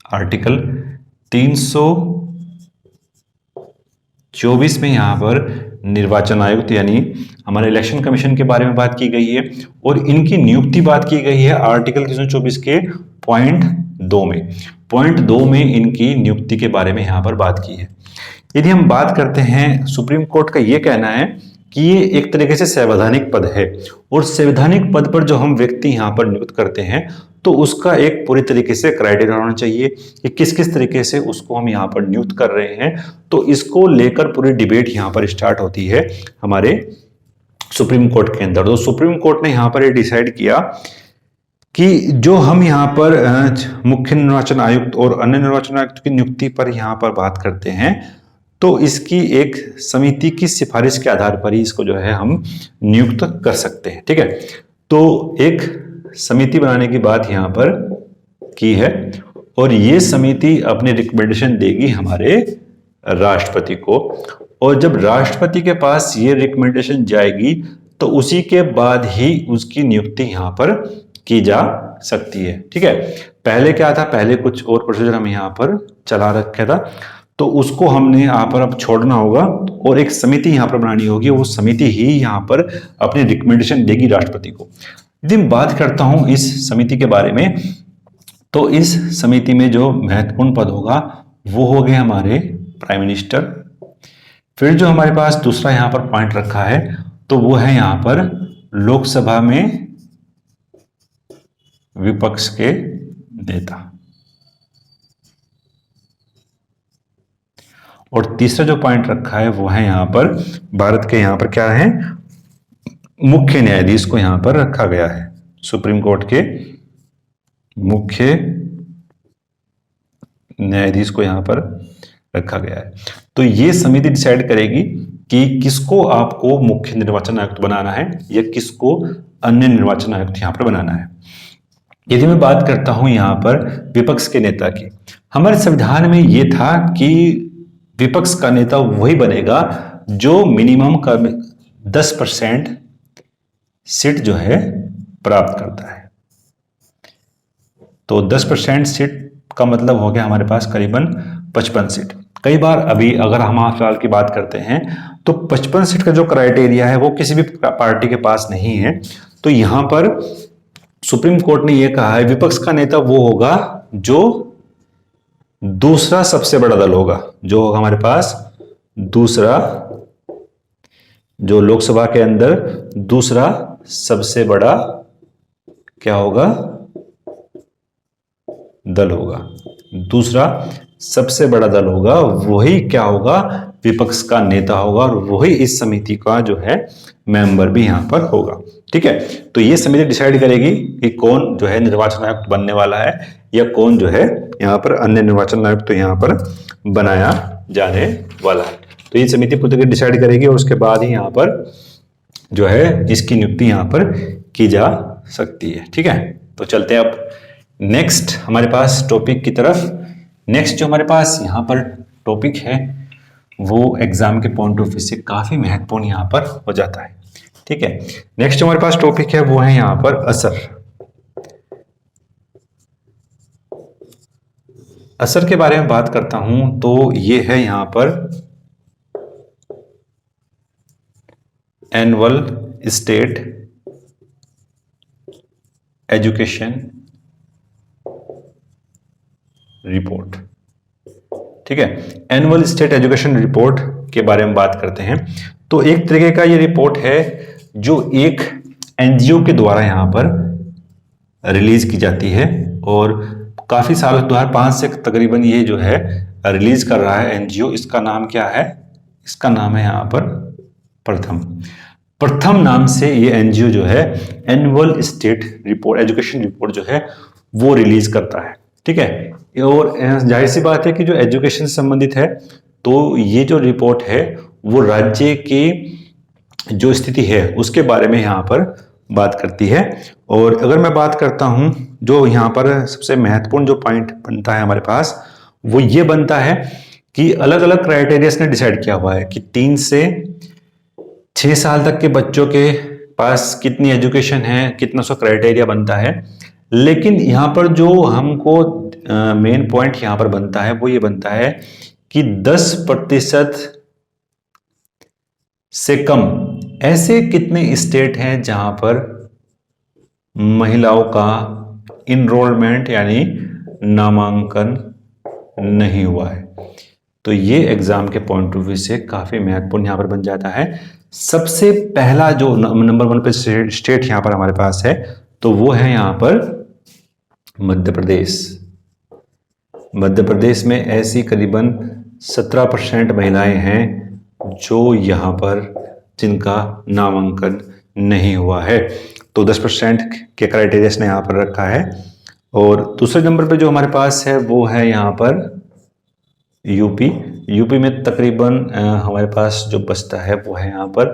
आर्टिकल 324 में यहां पर निर्वाचन आयुक्त यानी हमारे इलेक्शन कमीशन के बारे में बात की गई है और इनकी नियुक्ति बात की गई है आर्टिकल 324 के पॉइंट 2 में। पॉइंट 2 में इनकी नियुक्ति के बारे में यहां पर बात की है। यदि हम बात करते हैं, सुप्रीम कोर्ट का यह कहना है कि ये एक तरीके से संवैधानिक पद है और संवैधानिक पद पर जो हम व्यक्ति यहां पर नियुक्त करते हैं तो उसका एक पूरी तरीके से क्राइटेरिया होना चाहिए कि किस किस तरीके से उसको हम यहां पर नियुक्त कर रहे हैं। तो इसको लेकर पूरी डिबेट यहां पर स्टार्ट होती है हमारे सुप्रीम कोर्ट के अंदर। तो सुप्रीम कोर्ट ने यहां पर ये डिसाइड किया कि जो हम यहाँ पर मुख्य निर्वाचन आयुक्त और अन्य निर्वाचन आयुक्त की नियुक्ति पर यहाँ पर बात करते हैं तो इसकी एक समिति की सिफारिश के आधार पर ही इसको जो है हम नियुक्त कर सकते हैं। ठीक है, तो एक समिति बनाने की बात यहाँ पर की है और ये समिति अपनी रिकमेंडेशन देगी हमारे राष्ट्रपति को और जब राष्ट्रपति के पास ये रिकमेंडेशन जाएगी तो उसी के बाद ही उसकी नियुक्ति यहाँ पर की जा सकती है। ठीक है, पहले क्या था, पहले कुछ और प्रोसीजर हम यहाँ पर चला रखा था तो उसको हमने यहाँ पर अब छोड़ना होगा और एक समिति यहाँ पर बनानी होगी। वो समिति ही यहाँ पर अपनी रिकमेंडेशन देगी राष्ट्रपति को। यदि मैं बात करता हूं इस समिति के बारे में तो इस समिति में जो महत्वपूर्ण पद होगा वो हो गए हमारे प्राइम मिनिस्टर। फिर जो हमारे पास दूसरा यहाँ पर पॉइंट रखा है तो वो है यहाँ पर लोकसभा में विपक्ष के नेता। और तीसरा जो पॉइंट रखा है वो है यहाँ पर भारत के यहाँ पर क्या है, मुख्य न्यायाधीश को यहाँ पर रखा गया है। सुप्रीम कोर्ट के मुख्य न्यायाधीश को यहाँ पर रखा गया है। तो ये समिति डिसाइड करेगी कि किसको आपको मुख्य निर्वाचन आयुक्त बनाना है या किसको अन्य निर्वाचन आयुक्त यहाँ पर बनाना है। यदि मैं बात करता हूं यहाँ पर विपक्ष के नेता की, हमारे संविधान में ये था कि विपक्ष का नेता वही बनेगा जो मिनिमम का 10% सीट जो है प्राप्त करता है। तो 10% सीट का मतलब हो गया हमारे पास करीबन 55 सीट। कई बार अभी अगर हम फिलहाल की बात करते हैं तो 55 सीट का जो क्राइटेरिया है वो किसी भी पार्टी के पास नहीं है। तो यहां पर सुप्रीम कोर्ट ने यह कहा है विपक्ष का नेता वो होगा जो दूसरा सबसे बड़ा दल होगा, जो होगा हमारे पास दूसरा, जो लोकसभा के अंदर दूसरा सबसे बड़ा क्या होगा, दल होगा। दूसरा सबसे बड़ा दल होगा वही क्या होगा, विपक्ष का नेता होगा और वही इस समिति का जो है मेंबर भी यहां पर होगा। ठीक है, तो ये समिति डिसाइड करेगी कि कौन जो है निर्वाचन आयुक्त बनने वाला है या कौन जो है यहाँ पर अन्य निर्वाचन आयुक्त तो यहाँ पर बनाया जाने वाला है। तो ये समिति पूरी तरह डिसाइड करेगी और उसके बाद ही यहाँ पर जो है इसकी नियुक्ति यहाँ पर की जा सकती है। ठीक है, तो चलते हैं अब नेक्स्ट हमारे पास टॉपिक की तरफ। नेक्स्ट जो हमारे पास यहाँ पर टॉपिक है वो एग्जाम के पॉइंट ऑफ व्यू से काफी महत्वपूर्ण यहाँ पर हो जाता है। ठीक है, नेक्स्ट जो हमारे पास टॉपिक है वो है यहाँ पर असर। असर के बारे में बात करता हूं तो ये है यहाँ पर एनुअल स्टेट एजुकेशन रिपोर्ट। ठीक है, एनुअल स्टेट एजुकेशन रिपोर्ट के बारे में बात करते हैं तो एक तरीके का ये रिपोर्ट है जो एक एनजीओ के द्वारा यहाँ पर रिलीज की जाती है और काफी साल 2005 से तकरीबन ये जो है रिलीज कर रहा है एनजीओ। इसका नाम क्या है, इसका नाम है यहाँ पर प्रथम नाम से ये एनजीओ जो है annual state report education report जो है वो रिलीज करता है। ठीक है, और जाहिर सी बात है कि जो एजुकेशन से संबंधित है तो ये जो रिपोर्ट है वो राज्य की जो स्थिति है उसके बारे में यहाँ पर बात करती है। और अगर मैं बात करता हूं जो यहाँ पर सबसे महत्वपूर्ण जो पॉइंट बनता है हमारे पास वो ये बनता है कि अलग अलग क्राइटेरिया ने डिसाइड किया हुआ है कि 3 से 6 साल तक के बच्चों के पास कितनी एजुकेशन है, कितना सो क्राइटेरिया बनता है। लेकिन यहाँ पर जो हमको मेन पॉइंट यहाँ पर बनता है वो ये बनता है कि 10% से कम ऐसे कितने स्टेट हैं जहां पर महिलाओं का इनरोलमेंट यानी नामांकन नहीं हुआ है। तो ये एग्जाम के पॉइंट ऑफ व्यू से काफी महत्वपूर्ण यहां पर बन जाता है। सबसे पहला जो नंबर 1 पे स्टेट यहां पर हमारे पास है तो वो है यहां पर मध्य प्रदेश। मध्य प्रदेश में ऐसी करीबन 17% महिलाएं हैं जो यहां पर जिनका नामांकन नहीं हुआ है। तो 10% के क्राइटेरिया ने यहां पर रखा है। और दूसरे नंबर पे जो हमारे पास है वो है यहां पर यूपी। यूपी में तकरीबन हमारे पास जो बचता है वो है यहां पर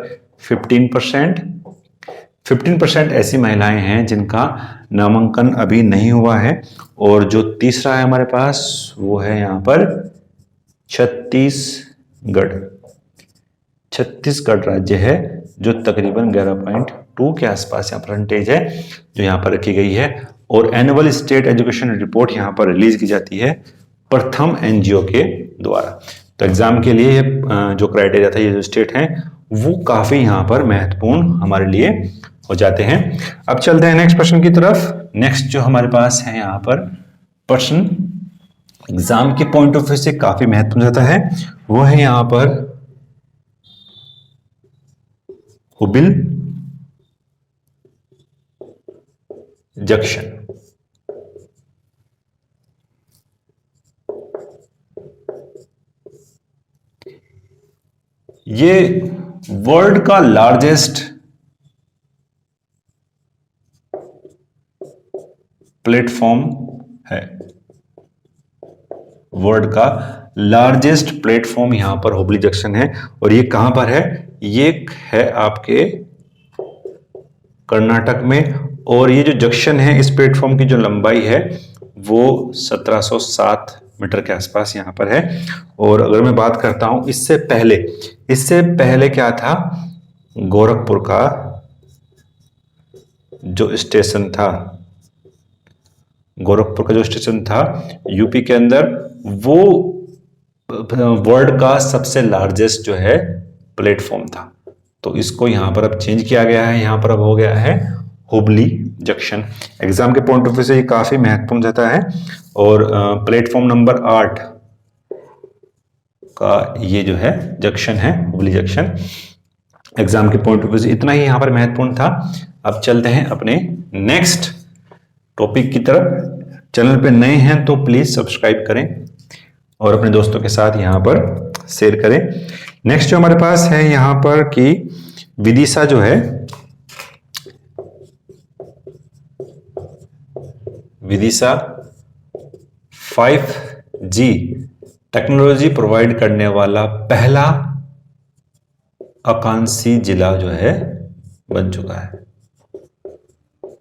15% ऐसी महिलाएं हैं जिनका नामांकन अभी नहीं हुआ है। और जो तीसरा है हमारे पास वो है यहां पर छत्तीसगढ़। छत्तीसगढ़ राज्य है जो तकरीबन 11.2 के आसपास यहाँ परसेंटेज है जो यहाँ पर रखी गई है। और एनुअल स्टेट एजुकेशन रिपोर्ट यहाँ पर रिलीज की जाती है प्रथम एनजीओ के द्वारा। तो एग्जाम के लिए जो क्राइटेरिया था, ये जो स्टेट हैं वो काफी यहाँ पर महत्वपूर्ण हमारे लिए हो जाते हैं। अब चलते हैं नेक्स्ट प्रश्न की तरफ। नेक्स्ट जो हमारे पास है यहाँ पर प्रश्न एग्जाम के पॉइंट ऑफ व्यू से काफी महत्वपूर्ण जाता है, वो है यहाँ पर हुबिल जंक्शन। ये वर्ल्ड का लार्जेस्ट प्लेटफॉर्म है। वर्ल्ड का लार्जेस्ट प्लेटफॉर्म यहां पर हुबली जंक्शन है। और ये कहां पर है? ये है आपके कर्नाटक में। और ये जो जंक्शन है, इस प्लेटफॉर्म की जो लंबाई है वो 1707 मीटर के आसपास यहां पर है। और अगर मैं बात करता हूं इससे पहले क्या था, गोरखपुर का जो स्टेशन था, गोरखपुर का जो स्टेशन था यूपी के अंदर, वो वर्ल्ड का सबसे लार्जेस्ट जो है प्लेटफॉर्म था। तो इसको यहां पर अब चेंज किया गया है, यहां पर अब हो गया है हुबली जंक्शन। एग्जाम के पॉइंट ऑफ व्यू से ये काफी महत्वपूर्ण रहता है। और प्लेटफॉर्म नंबर 8 का ये जो है जंक्शन है हुबली जंक्शन। एग्जाम के पॉइंट ऑफ व्यू से इतना ही यहां पर महत्वपूर्ण था। अब चलते हैं अपने नेक्स्ट टॉपिक की तरफ। चैनल पे नए हैं तो प्लीज सब्सक्राइब करें और अपने दोस्तों के साथ यहां पर शेयर करें। नेक्स्ट जो हमारे पास है यहां पर कि विदिशा जो है, विदिशा 5G टेक्नोलॉजी प्रोवाइड करने वाला पहला आकांक्षी जिला जो है बन चुका है।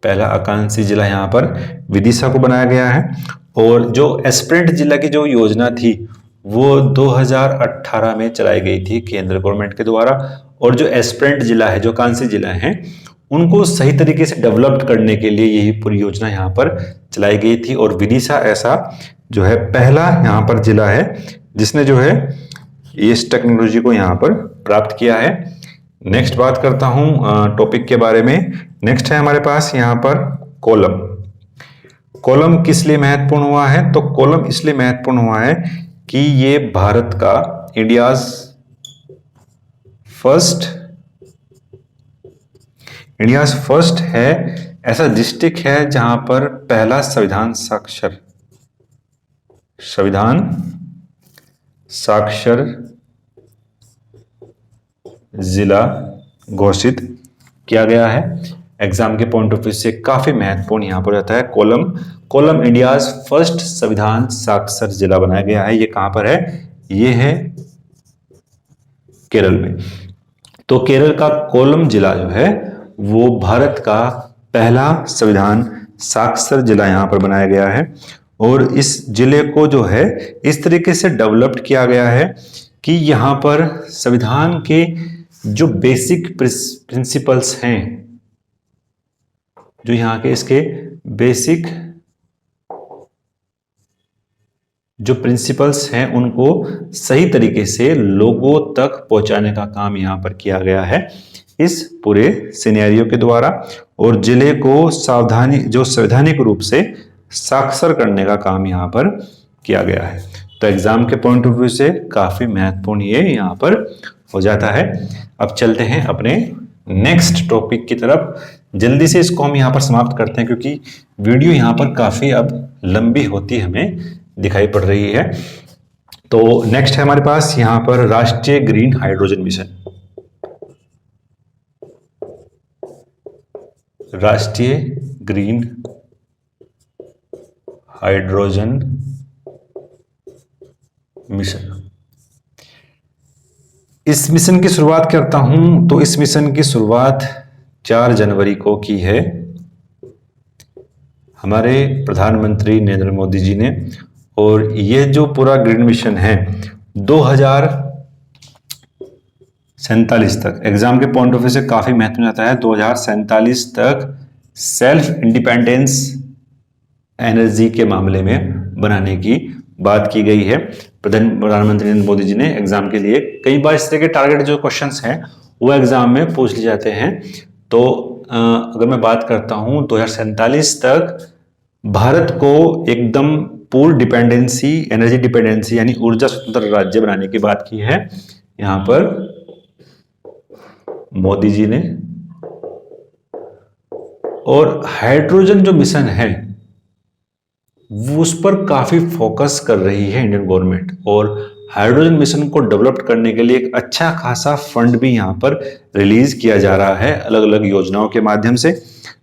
पहला आकांक्षी जिला यहां पर विदिशा को बनाया गया है। और जो एस्पिरेंट जिला की जो योजना थी वो 2018 में चलाई गई थी केंद्र गवर्नमेंट के द्वारा। और जो एस्पिरेंट जिला है, जो आकांक्षी जिला है, उनको सही तरीके से डेवलप करने के लिए यही पूरी योजना यहाँ पर चलाई गई थी। और विदिशा ऐसा जो है पहला यहाँ पर जिला है जिसने जो है इस टेक्नोलॉजी को यहाँ पर प्राप्त किया है। नेक्स्ट बात करता हूँ टॉपिक के बारे में। नेक्स्ट है हमारे पास यहाँ पर कोलम। कोलम किस लिए महत्वपूर्ण हुआ है? तो कोलम इसलिए महत्वपूर्ण हुआ है कि ये भारत का इंडियाज फर्स्ट है ऐसा डिस्ट्रिक्ट है जहां पर पहला संविधान साक्षर जिला घोषित किया गया है। एग्जाम के पॉइंट ऑफ व्यू से काफी महत्वपूर्ण यहां पर रहता है कोलम इंडियाज फर्स्ट संविधान साक्षर जिला बनाया गया है। ये कहां पर है? ये है केरल में। तो केरल का कोलम जिला जो है वो भारत का पहला संविधान साक्षर जिला यहां पर बनाया गया है। और इस जिले को जो है इस तरीके से डेवलप्ड किया गया है कि यहाँ पर संविधान के जो बेसिक प्रिंसिपल्स हैं, जो यहाँ के इसके बेसिक जो प्रिंसिपल्स हैं उनको सही तरीके से लोगों तक पहुंचाने का काम यहाँ पर किया गया है इस पूरे सिनेरियो के द्वारा, और जिले को संवैधानिक रूप से साक्षर करने का काम यहाँ पर किया गया है। तो एग्जाम के पॉइंट ऑफ व्यू से काफी महत्वपूर्ण ये यहाँ पर हो जाता है। अब चलते हैं अपने नेक्स्ट टॉपिक की तरफ। जल्दी से इसको हम यहाँ पर समाप्त करते हैं क्योंकि वीडियो यहाँ पर काफी अब लंबी होती हमें दिखाई पड़ रही है। तो नेक्स्ट है हमारे पास यहाँ पर राष्ट्रीय ग्रीन हाइड्रोजन मिशन। राष्ट्रीय ग्रीन हाइड्रोजन मिशन। इस मिशन की शुरुआत करता हूं तो इस मिशन की शुरुआत 4 जनवरी को की है हमारे प्रधानमंत्री नरेंद्र मोदी जी ने, और ये जो पूरा ग्रीन मिशन है 2047 तक, एग्जाम के पॉइंट ऑफ व्यू से काफी महत्व आता है, 2047 तक सेल्फ इंडिपेंडेंस एनर्जी के मामले में बनाने की बात की गई है। प्रधानमंत्री नरेंद्र मोदी जी ने एग्जाम के लिए कई बार इस तरह के टारगेट जो क्वेश्चंस हैं वो एग्जाम में पूछ लिए जाते हैं। तो अगर मैं बात करता हूं 2047 तक भारत को एकदम पूर्ण डिपेंडेंसी, एनर्जी डिपेंडेंसी यानी ऊर्जा स्वतंत्र राज्य बनाने की बात की है यहां पर मोदी जी ने। और हाइड्रोजन जो मिशन है वो उस पर काफी फोकस कर रही है इंडियन गवर्नमेंट, और हाइड्रोजन मिशन को डेवलप करने के लिए एक अच्छा खासा फंड भी यहां पर रिलीज किया जा रहा है अलग अलग योजनाओं के माध्यम से।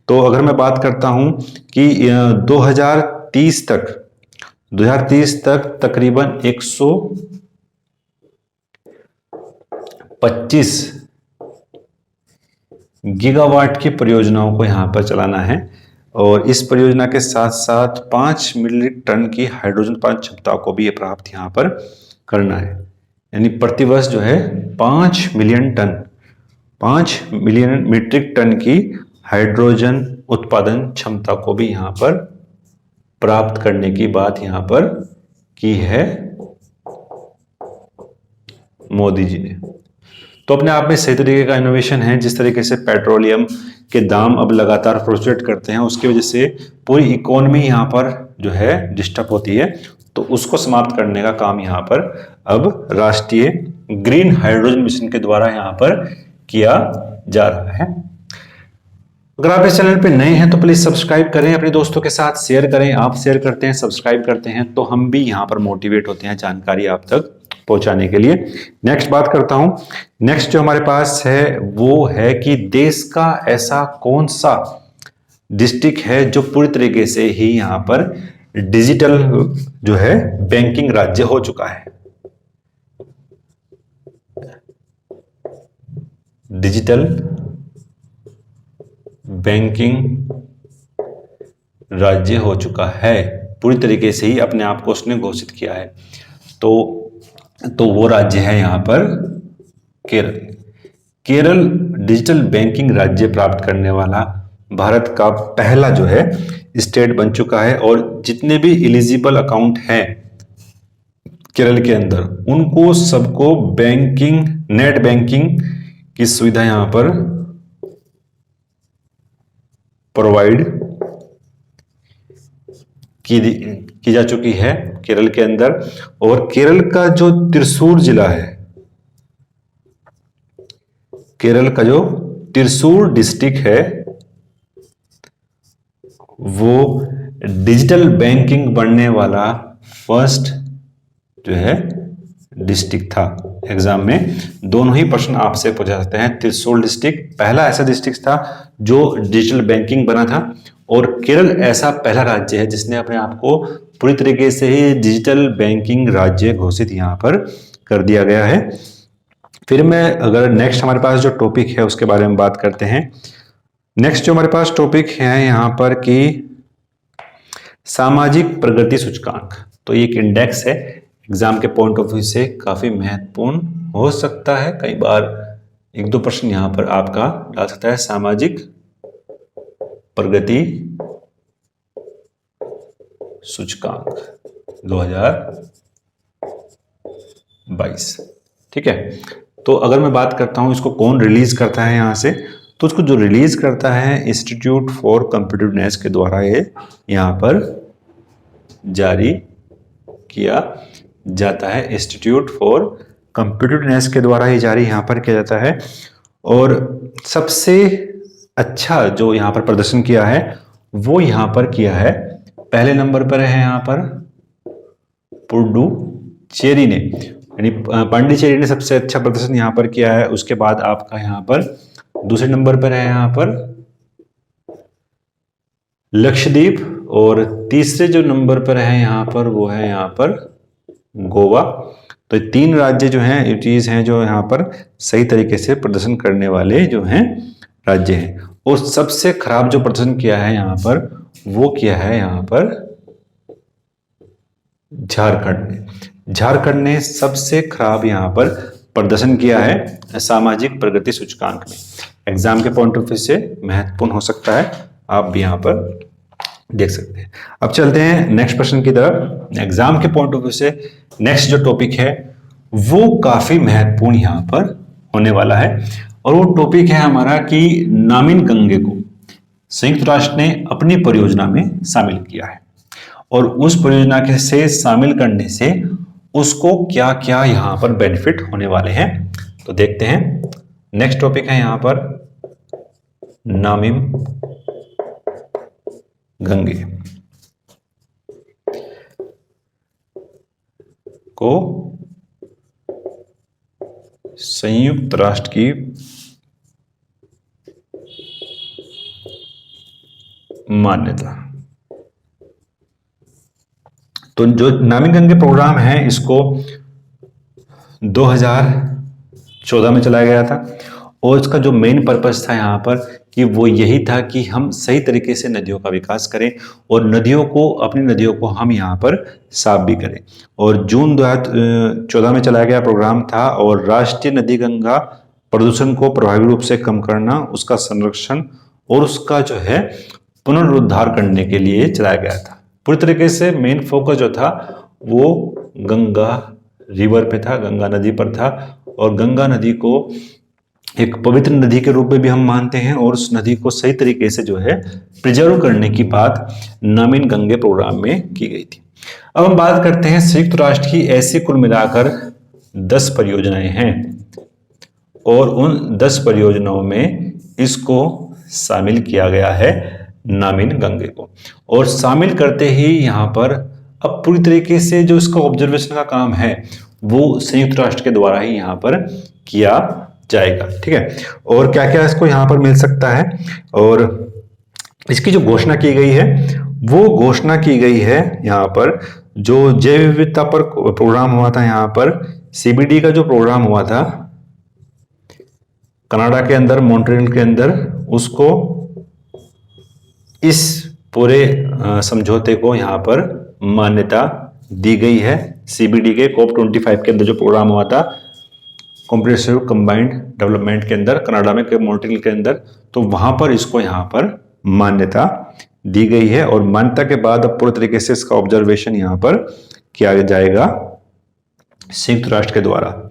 तो अगर मैं बात करता हूं कि 2030 तक तकरीबन 125 गीगावाट की परियोजनाओं को यहां पर चलाना है, और इस परियोजना के साथ साथ 5 मिलियन टन की हाइड्रोजन उत्पादन क्षमता को भी प्राप्त यहां पर करना है। यानी प्रतिवर्ष जो है 5 मिलियन मीट्रिक टन की हाइड्रोजन उत्पादन क्षमता को भी यहां पर प्राप्त करने की बात यहां पर की है मोदी जी ने। तो अपने आप में सही तरीके का इनोवेशन है। जिस तरीके से पेट्रोलियम के दाम अब लगातार फ्लक्चुएट करते हैं उसकी वजह से पूरी इकोनॉमी यहाँ पर जो है डिस्टर्ब होती है, तो उसको समाप्त करने का काम यहाँ पर अब राष्ट्रीय ग्रीन हाइड्रोजन मिशन के द्वारा यहाँ पर किया जा रहा है। अगर आप इस चैनल पे नए हैं तो प्लीज सब्सक्राइब करें, अपने दोस्तों के साथ शेयर करें। आप शेयर करते हैं, सब्सक्राइब करते हैं तो हम भी यहाँ पर मोटिवेट होते हैं जानकारी आप तक पहुंचाने के लिए। नेक्स्ट बात करता हूं। नेक्स्ट जो हमारे पास है वो है कि देश का ऐसा कौन सा डिस्ट्रिक्ट है जो पूरी तरीके से ही यहां पर डिजिटल जो है बैंकिंग राज्य हो चुका है। डिजिटल बैंकिंग राज्य हो चुका है, पूरी तरीके से ही अपने आप को उसने घोषित किया है। तो वो राज्य है यहां पर केरल। केरल डिजिटल बैंकिंग राज्य प्राप्त करने वाला भारत का पहला जो है स्टेट बन चुका है, और जितने भी एलिजिबल अकाउंट हैं केरल के अंदर उनको सबको बैंकिंग, नेट बैंकिंग की सुविधा यहां पर प्रोवाइड की जा चुकी है केरल के अंदर। और केरल का जो त्रिशूर जिला है, केरल का जो त्रिशूर डिस्ट्रिक्ट है वो डिजिटल बैंकिंग बनने वाला फर्स्ट जो है डिस्ट्रिक्ट था। एग्जाम में दोनों ही प्रश्न आपसे पूछे जाते हैं। त्रिशूर डिस्ट्रिक्ट पहला ऐसा डिस्ट्रिक्ट था जो डिजिटल बैंकिंग बना था, और केरल ऐसा पहला राज्य है जिसने अपने आप को पूरी तरीके से ही डिजिटल बैंकिंग राज्य घोषित यहां पर कर दिया गया है। फिर मैं अगर नेक्स्ट हमारे पास जो टॉपिक है उसके बारे में बात करते हैं। नेक्स्ट जो हमारे पास टॉपिक है यहां पर कि सामाजिक प्रगति सूचकांक, तो ये एक इंडेक्स है, एग्जाम के पॉइंट ऑफ व्यू से काफी महत्वपूर्ण हो सकता है। कई बार एक दो प्रश्न यहां पर आपका डाल सकता है। सामाजिक प्रगति सूचकांक 2022, ठीक है। तो अगर मैं बात करता हूं इसको कौन रिलीज करता है यहां से, तो उसको जो रिलीज करता है इंस्टीट्यूट फॉर कॉम्पिटिटिवनेस के द्वारा ये यहां पर जारी किया जाता है। इंस्टीट्यूट फॉर कॉम्पिटिटिवनेस के द्वारा ये जारी यहां पर किया जाता है। और सबसे अच्छा जो यहां पर प्रदर्शन किया है वो यहां पर किया है, पहले नंबर पर है यहां पर पुडुचेरी ने, यानी पांडिचेरी ने सबसे अच्छा प्रदर्शन यहां पर किया है। उसके बाद आपका यहां पर दूसरे नंबर पर है यहां पर लक्षद्वीप, और तीसरे जो नंबर पर है यहां पर वो है यहां पर गोवा। तो ये तीन राज्य जो हैं, ये चीज हैं जो यहां पर सही तरीके से प्रदर्शन करने वाले जो हैं राज्य हैं। और सबसे खराब जो प्रदर्शन किया है यहां पर वो किया है यहां पर झारखंड ने। झारखंड ने सबसे खराब यहां पर प्रदर्शन किया है सामाजिक प्रगति सूचकांक में। एग्जाम के पॉइंट ऑफ व्यू से महत्वपूर्ण हो सकता है, आप भी यहां पर देख सकते हैं। अब चलते हैं नेक्स्ट प्रश्न की तरफ। एग्जाम के पॉइंट ऑफ व्यू से नेक्स्ट जो टॉपिक है वो काफी महत्वपूर्ण यहां पर होने वाला है, और वो टॉपिक है हमारा कि नामिन गंगे को संयुक्त राष्ट्र ने अपनी परियोजना में शामिल किया है, और उस परियोजना के से शामिल करने से उसको क्या क्या यहां पर बेनिफिट होने वाले हैं, तो देखते हैं। नेक्स्ट टॉपिक है यहां पर नामिम गंगे को संयुक्त राष्ट्र की मान्यता। तो जो नामिन गंगे प्रोग्राम है इसको 2014 में चलाया गया था, और इसका जो मेन पर्पस था यहाँ पर कि वो यही था कि हम सही तरीके से नदियों का विकास करें और नदियों को, अपनी नदियों को हम यहाँ पर साफ भी करें। और जून 2014 में चलाया गया प्रोग्राम था, और राष्ट्रीय नदी गंगा प्रदूषण को प्रभावी रूप से कम करना, उसका संरक्षण और उसका जो है पुनरुद्धार करने के लिए चलाया गया था। पूरी तरीके से मेन फोकस जो था वो गंगा रिवर पे था, गंगा नदी पर था। और गंगा नदी को एक पवित्र नदी के रूप में भी हम मानते हैं, और उस नदी को सही तरीके से जो है प्रिजर्व करने की बात नामिन गंगे प्रोग्राम में की गई थी। अब हम बात करते हैं संयुक्त राष्ट्र की ऐसी कुल मिलाकर 10 परियोजनाएं हैं, और उन 10 परियोजनाओं में इसको शामिल किया गया है नामिन गंगे को। और शामिल करते ही यहाँ पर अब पूरी तरीके से जो इसका ऑब्जर्वेशन का काम है वो संयुक्त राष्ट्र के द्वारा ही यहाँ पर किया जाएगा, ठीक है। और क्या क्या इसको यहाँ पर मिल सकता है, और इसकी जो घोषणा की गई है वो घोषणा की गई है यहाँ पर जो जैव विविधता पर प्रोग्राम हुआ था, यहाँ पर CBD का जो प्रोग्राम हुआ था कनाडा के अंदर, मॉन्ट्रियल के अंदर, उसको इस पूरे समझौते को यहाँ पर मान्यता दी गई है। CBD के COP25 के अंदर जो प्रोग्राम हुआ था कॉम्प्रिहेंसिव कंबाइंड डेवलपमेंट के अंदर, कनाडा में मॉन्ट्रियल के अंदर, तो वहां पर इसको यहाँ पर मान्यता दी गई है। और मान्यता के बाद अब पूरे तरीके से इसका ऑब्जर्वेशन यहाँ पर किया जाएगा संयुक्त राष्ट्र के द्वारा।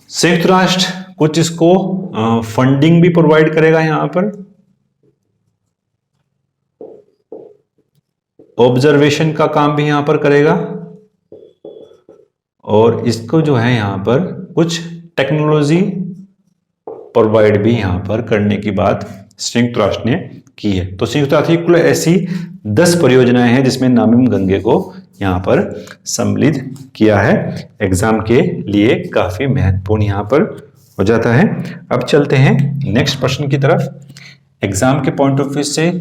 संयुक्त राष्ट्र कुछ इसको फंडिंग भी प्रोवाइड करेगा, यहाँ पर ऑब्जर्वेशन का काम भी यहाँ पर करेगा, और इसको जो है यहाँ पर कुछ टेक्नोलॉजी प्रोवाइड भी यहाँ पर करने की बात संयुक्त राष्ट्र ने की है। तो संयुक्त राष्ट्र की कुल ऐसी 10 परियोजनाएं हैं जिसमें नामिन गंगे को यहाँ पर सम्मिलित किया है। एग्जाम के लिए काफी महत्वपूर्ण यहाँ पर हो जाता है। अब चलते हैं नेक्स्ट प्रश्न की तरफ। एग्जाम के पॉइंट ऑफ व्यू से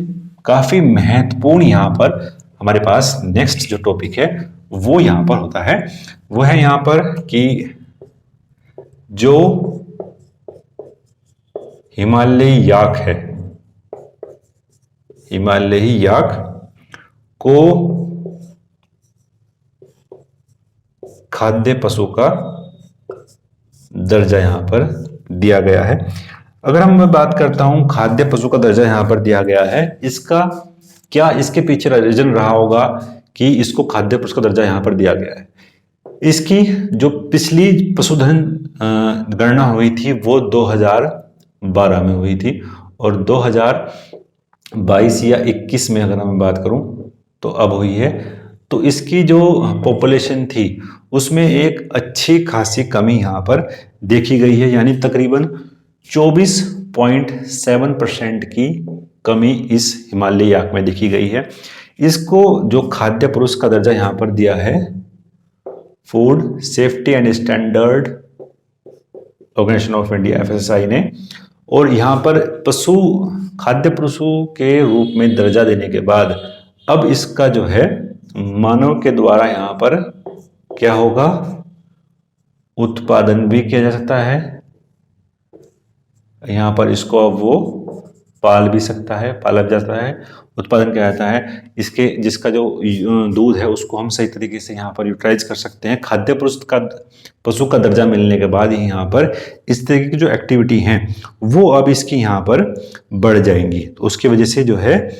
काफी महत्वपूर्ण यहाँ पर हमारे पास नेक्स्ट जो टॉपिक है वो यहाँ पर होता है, वो है यहाँ पर कि जो हिमालयी याक है, हिमालयी याक, को खाद्य पशु का दर्जा यहां पर दिया गया है। अगर मैं बात करता हूं खाद्य पशु का दर्जा यहां पर दिया गया है, इसका क्या इसके पीछे रीजन रहा होगा कि इसको खाद्य पशु का दर्जा यहां पर दिया गया है? इसकी जो पिछली पशुधन गणना हुई थी वो 2012 में हुई थी, और 2022 या 21 में अगर मैं बात करूं तो अब हुई है। तो इसकी जो पॉपुलेशन थी उसमें एक अच्छी खासी कमी यहां पर देखी गई है, यानी तकरीबन 24.7% की कमी इस हिमालयी याक में देखी गई है। इसको जो खाद्य पुरुष का दर्जा यहां पर दिया है food safety and standard organisation of India FSSAI ने, और यहां पर पशु खाद्य पशु के रूप में दर्जा देने के बाद अब इसका जो है मानव के द्वारा यहां पर क्या होगा, उत्पादन भी किया जा सकता है। यहां पर इसको अब वो पाल भी सकता है, पाला जाता है। उत्पादन क्या जाता है इसके, जिसका जो दूध है उसको हम सही तरीके से यहाँ पर यूटिलाइज कर सकते हैं। खाद्य पशु का दर्जा मिलने के बाद ही यहाँ पर इस तरीके की जो एक्टिविटी हैं वो अब इसकी यहाँ पर बढ़ जाएंगी। तो उसकी वजह से जो है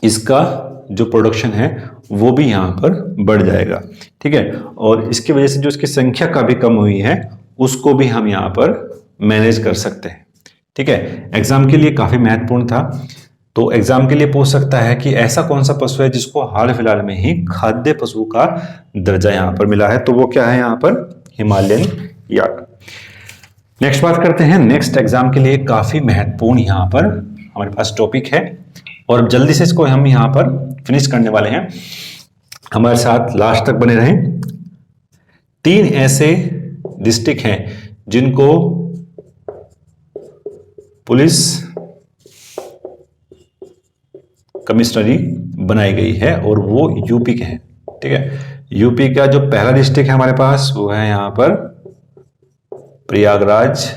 इसका जो प्रोडक्शन है वो भी यहाँ पर बढ़ जाएगा, ठीक है। और इसकी वजह से जो इसकी संख्या का भी कम हुई है उसको भी हम यहाँ पर मैनेज कर सकते हैं, ठीक है। एग्जाम के लिए काफी महत्वपूर्ण था। तो एग्जाम के लिए पूछ सकता है कि ऐसा कौन सा पशु है जिसको हाल फिलहाल में ही खाद्य पशु का दर्जा यहां पर मिला है, तो वो क्या है यहाँ पर हिमालयन याक। नेक्स्ट बात करते हैं, नेक्स्ट एग्जाम के लिए काफी महत्वपूर्ण यहाँ पर हमारे पास टॉपिक है, और जल्दी से इसको हम यहाँ पर फिनिश करने वाले हैं। हमारे साथ लास्ट तक बने रहें। 3 ऐसे डिस्ट्रिक्ट हैं जिनको पुलिस कमिश्नरी बनाई गई है और वो यूपी के हैं, ठीक है। यूपी का जो पहला डिस्ट्रिक्ट है हमारे पास वो है यहां पर प्रयागराज,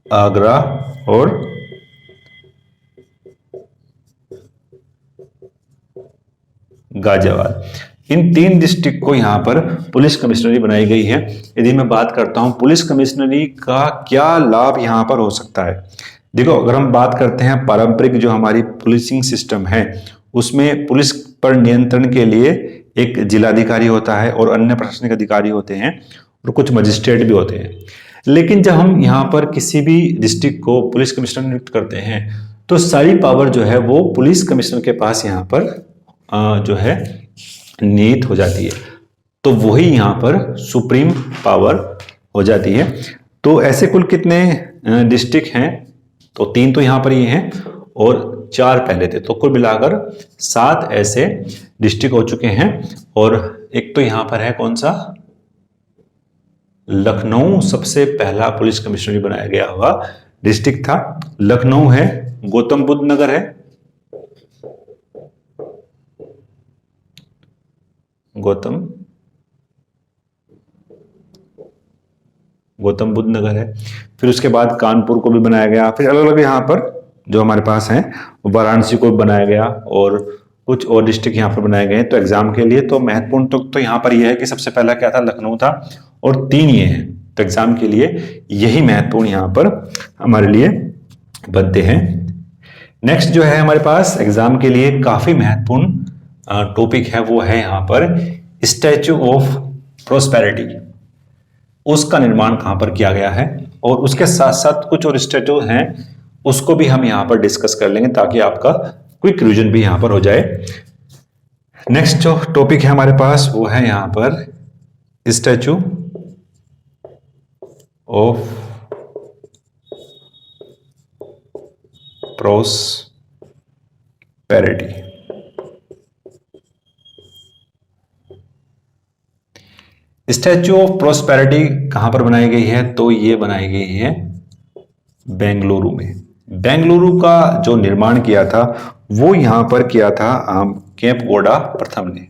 आगरा और गाजियाबाद। इन 3 डिस्ट्रिक्ट को यहां पर पुलिस कमिश्नरी बनाई गई है। यदि मैं बात करता हूं पुलिस कमिश्नरी का क्या लाभ यहां पर हो सकता है, देखो अगर हम बात करते हैं पारंपरिक जो हमारी पुलिसिंग सिस्टम है उसमें पुलिस पर नियंत्रण के लिए एक जिलाधिकारी होता है और अन्य प्रशासनिक अधिकारी होते हैं और कुछ मजिस्ट्रेट भी होते हैं। लेकिन जब हम यहाँ पर किसी भी डिस्ट्रिक्ट को पुलिस कमिश्नर नियुक्त करते हैं तो सारी पावर जो है वो पुलिस कमिश्नर के पास यहाँ पर जो है निहित हो जाती है, तो वही यहाँ पर सुप्रीम पावर हो जाती है। तो ऐसे कुल कितने डिस्ट्रिक्ट हैं, तो 3 तो यहाँ पर ये हैं और 4 पहले थे, तो कुल मिलाकर 7 ऐसे डिस्ट्रिक्ट हो चुके हैं। और एक तो यहाँ पर है कौन सा, लखनऊ सबसे पहला पुलिस कमिश्नरी बनाया गया हुआ डिस्ट्रिक्ट था, लखनऊ है। गौतम बुद्ध नगर है, गौतम बुद्ध नगर है। फिर उसके बाद कानपुर को भी बनाया गया। फिर अलग अलग यहाँ पर जो हमारे पास हैं वाराणसी को भी बनाया गया और कुछ और डिस्ट्रिक्ट यहाँ पर बनाए गए। तो एग्जाम के लिए तो महत्वपूर्ण तो यहाँ पर यह है कि सबसे पहला क्या था, लखनऊ था, और 3 ये हैं। तो एग्जाम के लिए यही महत्वपूर्ण यहाँ पर हमारे लिए बनते हैं। नेक्स्ट जो है हमारे पास एग्जाम के लिए काफी महत्वपूर्ण टॉपिक है वो है यहाँ पर स्टैच्यू ऑफ प्रोस्पेरिटी। उसका निर्माण कहां पर किया गया है और उसके साथ साथ कुछ और स्टैच्यू हैं उसको भी हम यहां पर डिस्कस कर लेंगे ताकि आपका क्विक रिवीजन भी यहां पर हो जाए। नेक्स्ट जो टॉपिक है हमारे पास वो है यहां पर statue of prosperity. Statue of prosperity कहां पर बनाई गई है, तो ये बनाई गई है बेंगलुरु में। बेंगलुरु का जो निर्माण किया था वो यहां पर किया था केम्पेगौड़ा प्रथम ने।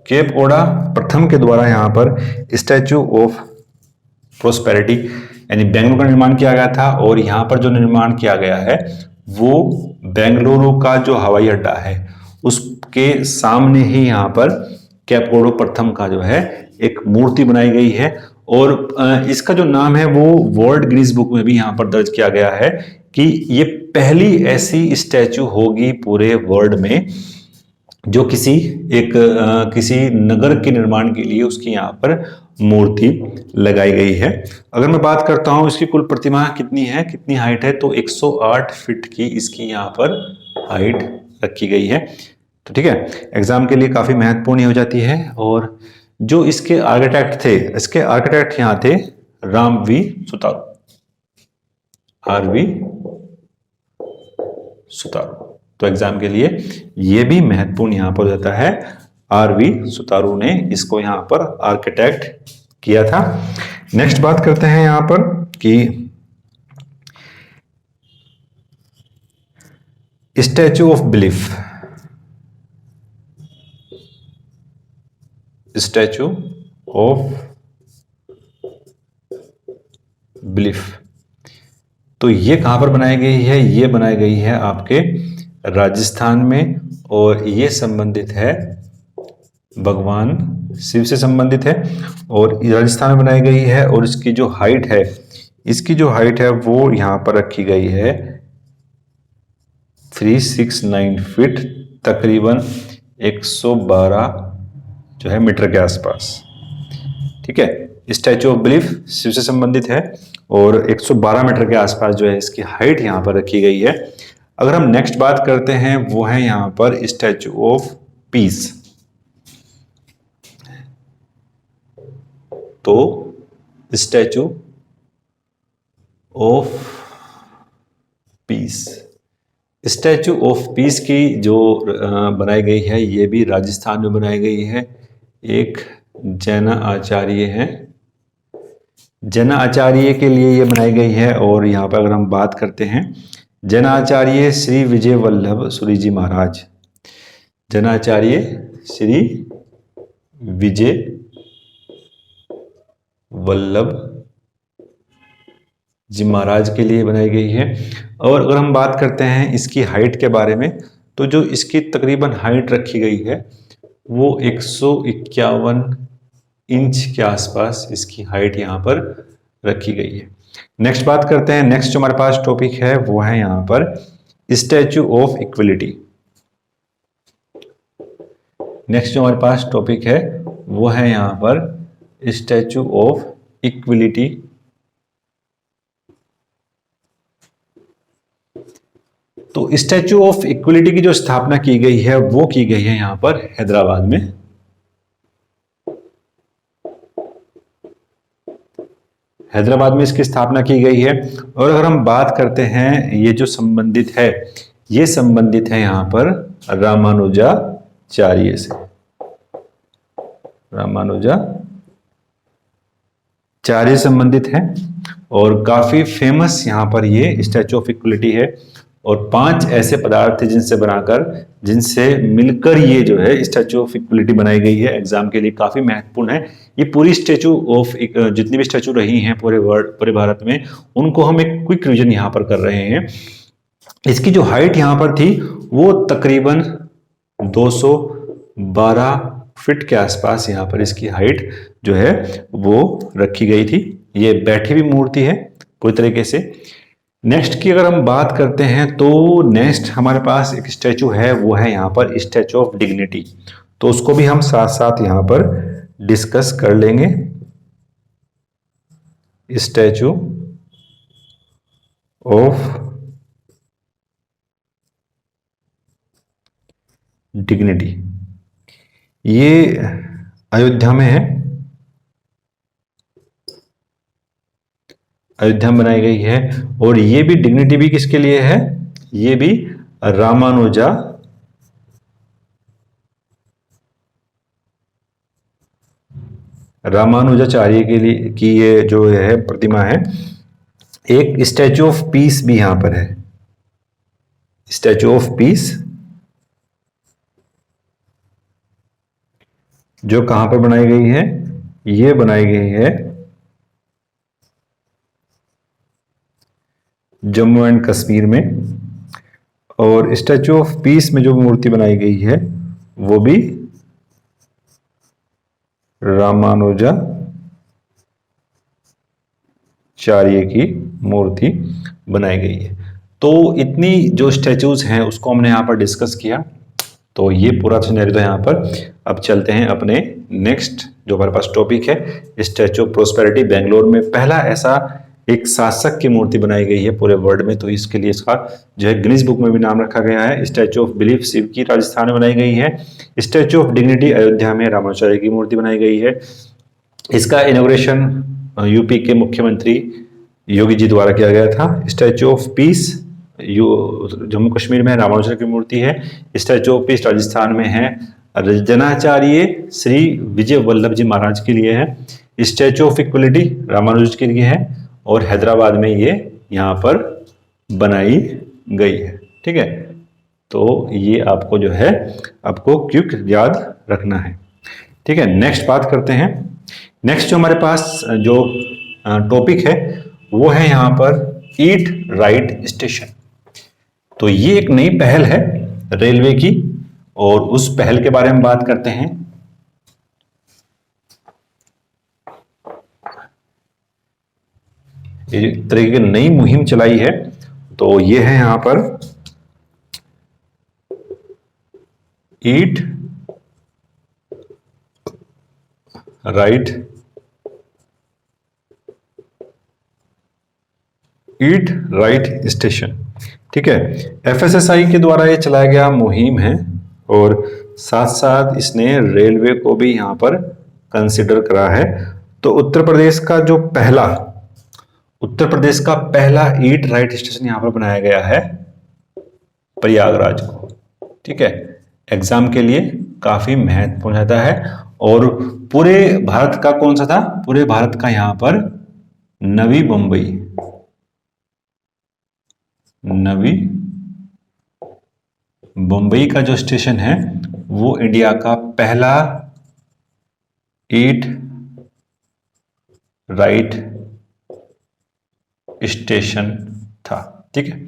केम्पेगौड़ा प्रथम के द्वारा यहां पर स्टैच्यू ऑफ प्रोस्पेरिटी यानी बेंगलुरु का निर्माण किया गया था, और यहाँ पर जो निर्माण किया गया है वो बेंगलुरु का जो हवाई अड्डा है उसके सामने ही यहाँ पर कैपकोडो प्रथम का जो है एक मूर्ति बनाई गई है। और इसका जो नाम है वो वर्ल्ड गिनीज बुक में भी यहाँ पर दर्ज किया गया है कि ये पहली ऐसी स्टैचू होगी पूरे वर्ल्ड में जो किसी नगर के निर्माण के लिए उसकी यहाँ पर मूर्ति लगाई गई है। अगर मैं बात करता हूं इसकी कुल प्रतिमा कितनी है, कितनी हाइट है, तो 108 फीट की इसकी यहाँ पर हाइट रखी गई है। तो ठीक है, एग्जाम के लिए काफी महत्वपूर्ण हो जाती है। और जो इसके आर्किटेक्ट थे, इसके आर्किटेक्ट यहाँ थे राम वी सुतारू, RV सुतारू। तो एग्जाम के लिए यह भी महत्वपूर्ण यहां पर रहता है, RV सुतारू ने इसको यहां पर आर्किटेक्ट किया था। नेक्स्ट बात करते हैं यहां पर कि statue of belief, statue of belief, तो ये कहां पर बनाई गई है, ये बनाई गई है आपके राजस्थान में, और ये संबंधित है भगवान शिव से संबंधित है, और राजस्थान में बनाई गई है। और इसकी जो हाइट है, इसकी जो हाइट है वो यहां पर रखी गई है 369 फीट, तकरीबन 112 जो है मीटर के आसपास। ठीक है, स्टैचू ऑफ बिलीफ शिव से संबंधित है और 112 मीटर के आसपास जो है इसकी हाइट यहां पर रखी गई है। अगर हम नेक्स्ट बात करते हैं वो है यहां पर स्टैचू ऑफ पीस। तो statue of peace, statue of peace की जो बनाई गई है ये भी राजस्थान में बनाई गई है। एक जैन आचार्य है, जैन आचार्य के लिए ये बनाई गई है। और यहाँ पर अगर हम बात करते हैं जैनाचार्य श्री विजय वल्लभ सूरी जी महाराज, जैनाचार्य श्री विजय वल्लभ जी महाराज के लिए बनाई गई है। और अगर हम बात करते हैं इसकी हाइट के बारे में, तो जो इसकी तकरीबन हाइट रखी गई है वो 151 इंच के आसपास इसकी हाइट यहाँ पर रखी गई है। नेक्स्ट बात करते हैं, नेक्स्ट जो हमारे पास टॉपिक है वो है यहाँ पर स्टैचू ऑफ इक्वलिटी। नेक्स्ट जो हमारे पास टॉपिक है वो है यहाँ पर स्टैचू ऑफ इक्वलिटी। तो स्टैचू ऑफ इक्वलिटी की जो स्थापना की गई है वो की गई है यहाँ पर हैदराबाद में। हैदराबाद में इसकी स्थापना की गई है। और अगर हम बात करते हैं ये जो संबंधित है, ये संबंधित है यहाँ पर रामानुजाचार्य से, रामानुजाचार्य संबंधित है। और काफी फेमस यहाँ पर ये स्टैचू ऑफ इक्वलिटी है। और 5 ऐसे पदार्थ थे जिनसे मिलकर ये जो है स्टैचू ऑफ इक्वलिटी बनाई गई है। एग्जाम के लिए काफी महत्वपूर्ण है। ये पूरी स्टैचू ऑफ जितनी भी स्टैचू रही हैं पूरे भारत में, उनको हम एक क्विक रिवीजन यहाँ पर कर रहे हैं। इसकी जो हाइट यहाँ पर थी वो तकरीबन 212 फीट के आसपास यहाँ पर इसकी हाइट जो है वो रखी गई थी। ये बैठी हुई मूर्ति है पूरी तरीके से। नेक्स्ट की अगर हम बात करते हैं तो नेक्स्ट हमारे पास एक स्टैचू है, वो है यहाँ पर स्टैचू ऑफ डिग्निटी। तो उसको भी हम साथ साथ यहाँ पर डिस्कस कर लेंगे। स्टैचू ऑफ डिग्निटी ये अयोध्या में है, अयोध्या में बनाई गई है। और ये भी डिग्निटी भी किसके लिए है, ये भी रामानुजाचार्य के लिए की ये जो है प्रतिमा है। एक स्टैचू ऑफ पीस भी यहां पर है, स्टैचू ऑफ पीस जो कहां पर बनाई गई है, ये बनाई गई है जम्मू एंड कश्मीर में। और स्टैचू ऑफ पीस में जो मूर्ति बनाई गई है वो भी रामानुजाचार्य की मूर्ति बनाई गई है। तो इतनी जो स्टैचूज हैं उसको हमने यहाँ पर डिस्कस किया। तो ये पूरा सिनेरियो था यहाँ पर। अब चलते हैं अपने नेक्स्ट जो हमारे पास टॉपिक है, स्टैचू ऑफ प्रोस्पेरिटी। बेंगलोर में पहला ऐसा एक शासक की मूर्ति बनाई गई है पूरे वर्ल्ड में, तो इसके लिए इसका जो है गिनीज बुक में भी नाम रखा गया है। स्टैचू ऑफ बिलीफ शिव की राजस्थान में बनाई गई है। स्टैचू ऑफ डिग्निटी अयोध्या में रामानुजाचार्य की मूर्ति बनाई गई है। इसका इनॉग्रेशन यूपी के मुख्यमंत्री योगी जी द्वारा किया गया था। Statue of peace Jammu Kashmir में रामानुजन की मूर्ति है। स्टैचू ऑफ पीस राजस्थान में है, रजनाचार्य श्री विजय वल्लभ जी महाराज के लिए है। स्टैचू ऑफ इक्वलिटी रामानुज के लिए है और हैदराबाद में ये यहाँ पर बनाई गई है। ठीक है, तो ये आपको जो है आपको क्विक याद रखना है। ठीक है, नेक्स्ट बात करते हैं। नेक्स्ट जो हमारे पास जो टॉपिक है वो है यहाँ पर ईट राइट स्टेशन। तो ये एक नई पहल है रेलवे की और उस पहल के बारे में बात करते हैं। ये एक तरीके की नई मुहिम चलाई है, तो ये है यहां पर ईट राइट स्टेशन। ठीक है, एफएसएसआई के द्वारा ये चलाया गया मुहिम है और साथ साथ इसने रेलवे को भी यहां पर कंसिडर करा है। तो उत्तर प्रदेश का पहला ईट राइट स्टेशन यहां पर बनाया गया है प्रयागराज को। ठीक है, एग्जाम के लिए काफी महत्वपूर्ण रहता है। और पूरे भारत का कौन सा था? पूरे भारत का यहां पर नवी मुंबई का जो स्टेशन है वो इंडिया का पहला ईट राइट स्टेशन था। ठीक है,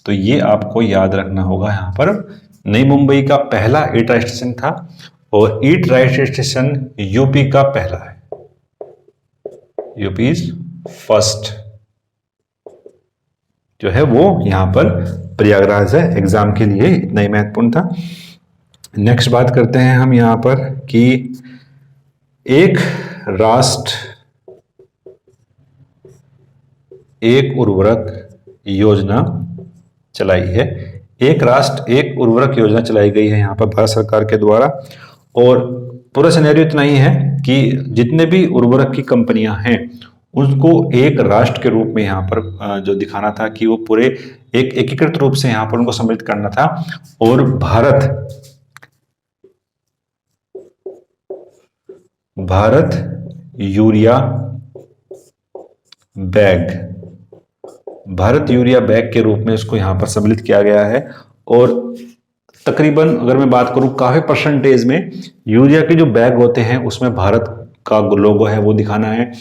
तो ये आपको याद रखना होगा। यहां पर नई मुंबई का पहला ईट राइट स्टेशन था और ईट राइट स्टेशन यूपी का पहला है। यूपी इज फर्स्ट जो है वो यहां पर प्रयागराज है। एग्जाम के लिए इतना ही महत्वपूर्ण था। नेक्स्ट बात करते हैं हम यहां पर कि एक राष्ट्र एक उर्वरक योजना चलाई है। एक राष्ट्र एक उर्वरक योजना चलाई गई है यहाँ पर भारत सरकार के द्वारा। और पूरा सिनेरियो इतना ही है कि जितने भी उर्वरक की कंपनियां हैं उनको एक राष्ट्र के रूप में यहाँ पर जो दिखाना था कि वो पूरे एक एकीकृत रूप से यहाँ पर उनको सम्मिलित करना था। और भारत यूरिया बैग के रूप में इसको यहाँ पर सम्मिलित किया गया है। और तकरीबन अगर मैं बात करूं काफी परसेंटेज में यूरिया के जो बैग होते हैं उसमें भारत का लोगो है वो दिखाना है।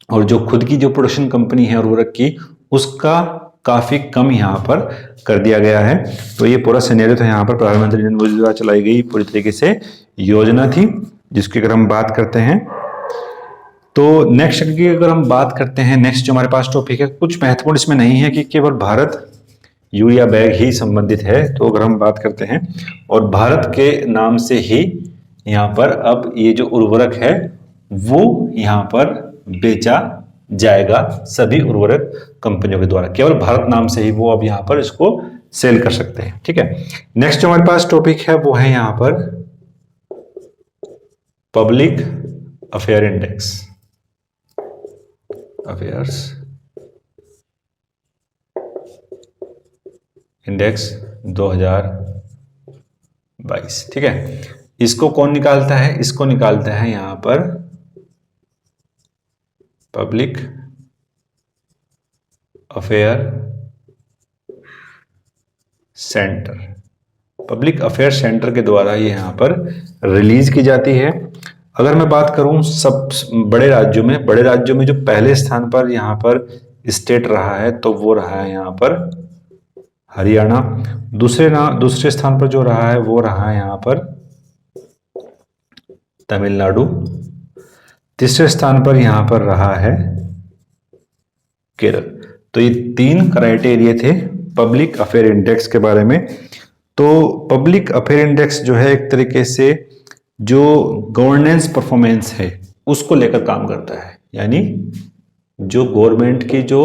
और जो खुद की जो प्रोडक्शन कंपनी है उर्वरक की उसका काफी कम यहाँ पर कर दिया गया है। तो ये पूरा सिनेरियो था यहाँ पर। प्रधानमंत्री नरेंद्र मोदी द्वारा चलाई गई पूरी तरीके से योजना थी जिसकी अगर हम बात करते हैं। तो नेक्स्ट की अगर हम बात करते हैं, नेक्स्ट जो हमारे पास टॉपिक है कुछ महत्वपूर्ण इसमें नहीं है कि केवल भारत यूरिया बैग ही संबंधित है। तो अगर हम बात करते हैं और भारत के नाम से ही यहाँ पर अब ये जो उर्वरक है वो यहाँ पर बेचा जाएगा सभी उर्वरक कंपनियों के द्वारा। केवल भारत नाम से ही वो अब यहाँ पर इसको सेल कर सकते हैं। ठीक है, नेक्स्ट जो हमारे पास टॉपिक है वो है यहाँ पर पब्लिक अफेयर इंडेक्स 2022। ठीक है, इसको कौन निकालता है? इसको निकालता है यहां पर पब्लिक अफेयर सेंटर के द्वारा ये यहां पर रिलीज की जाती है। अगर मैं बात करूं सब बड़े राज्यों में जो पहले स्थान पर यहां पर स्टेट रहा है तो वो रहा है यहाँ पर हरियाणा। दूसरे स्थान पर जो रहा है वो रहा है यहाँ पर तमिलनाडु। तीसरे स्थान पर यहाँ पर रहा है केरल। तो ये 3 क्राइटेरिया थे पब्लिक अफेयर इंडेक्स के बारे में। तो पब्लिक अफेयर इंडेक्स जो है एक तरीके से जो गवर्नेंस परफॉर्मेंस है उसको लेकर काम करता है, यानी जो गवर्नमेंट की जो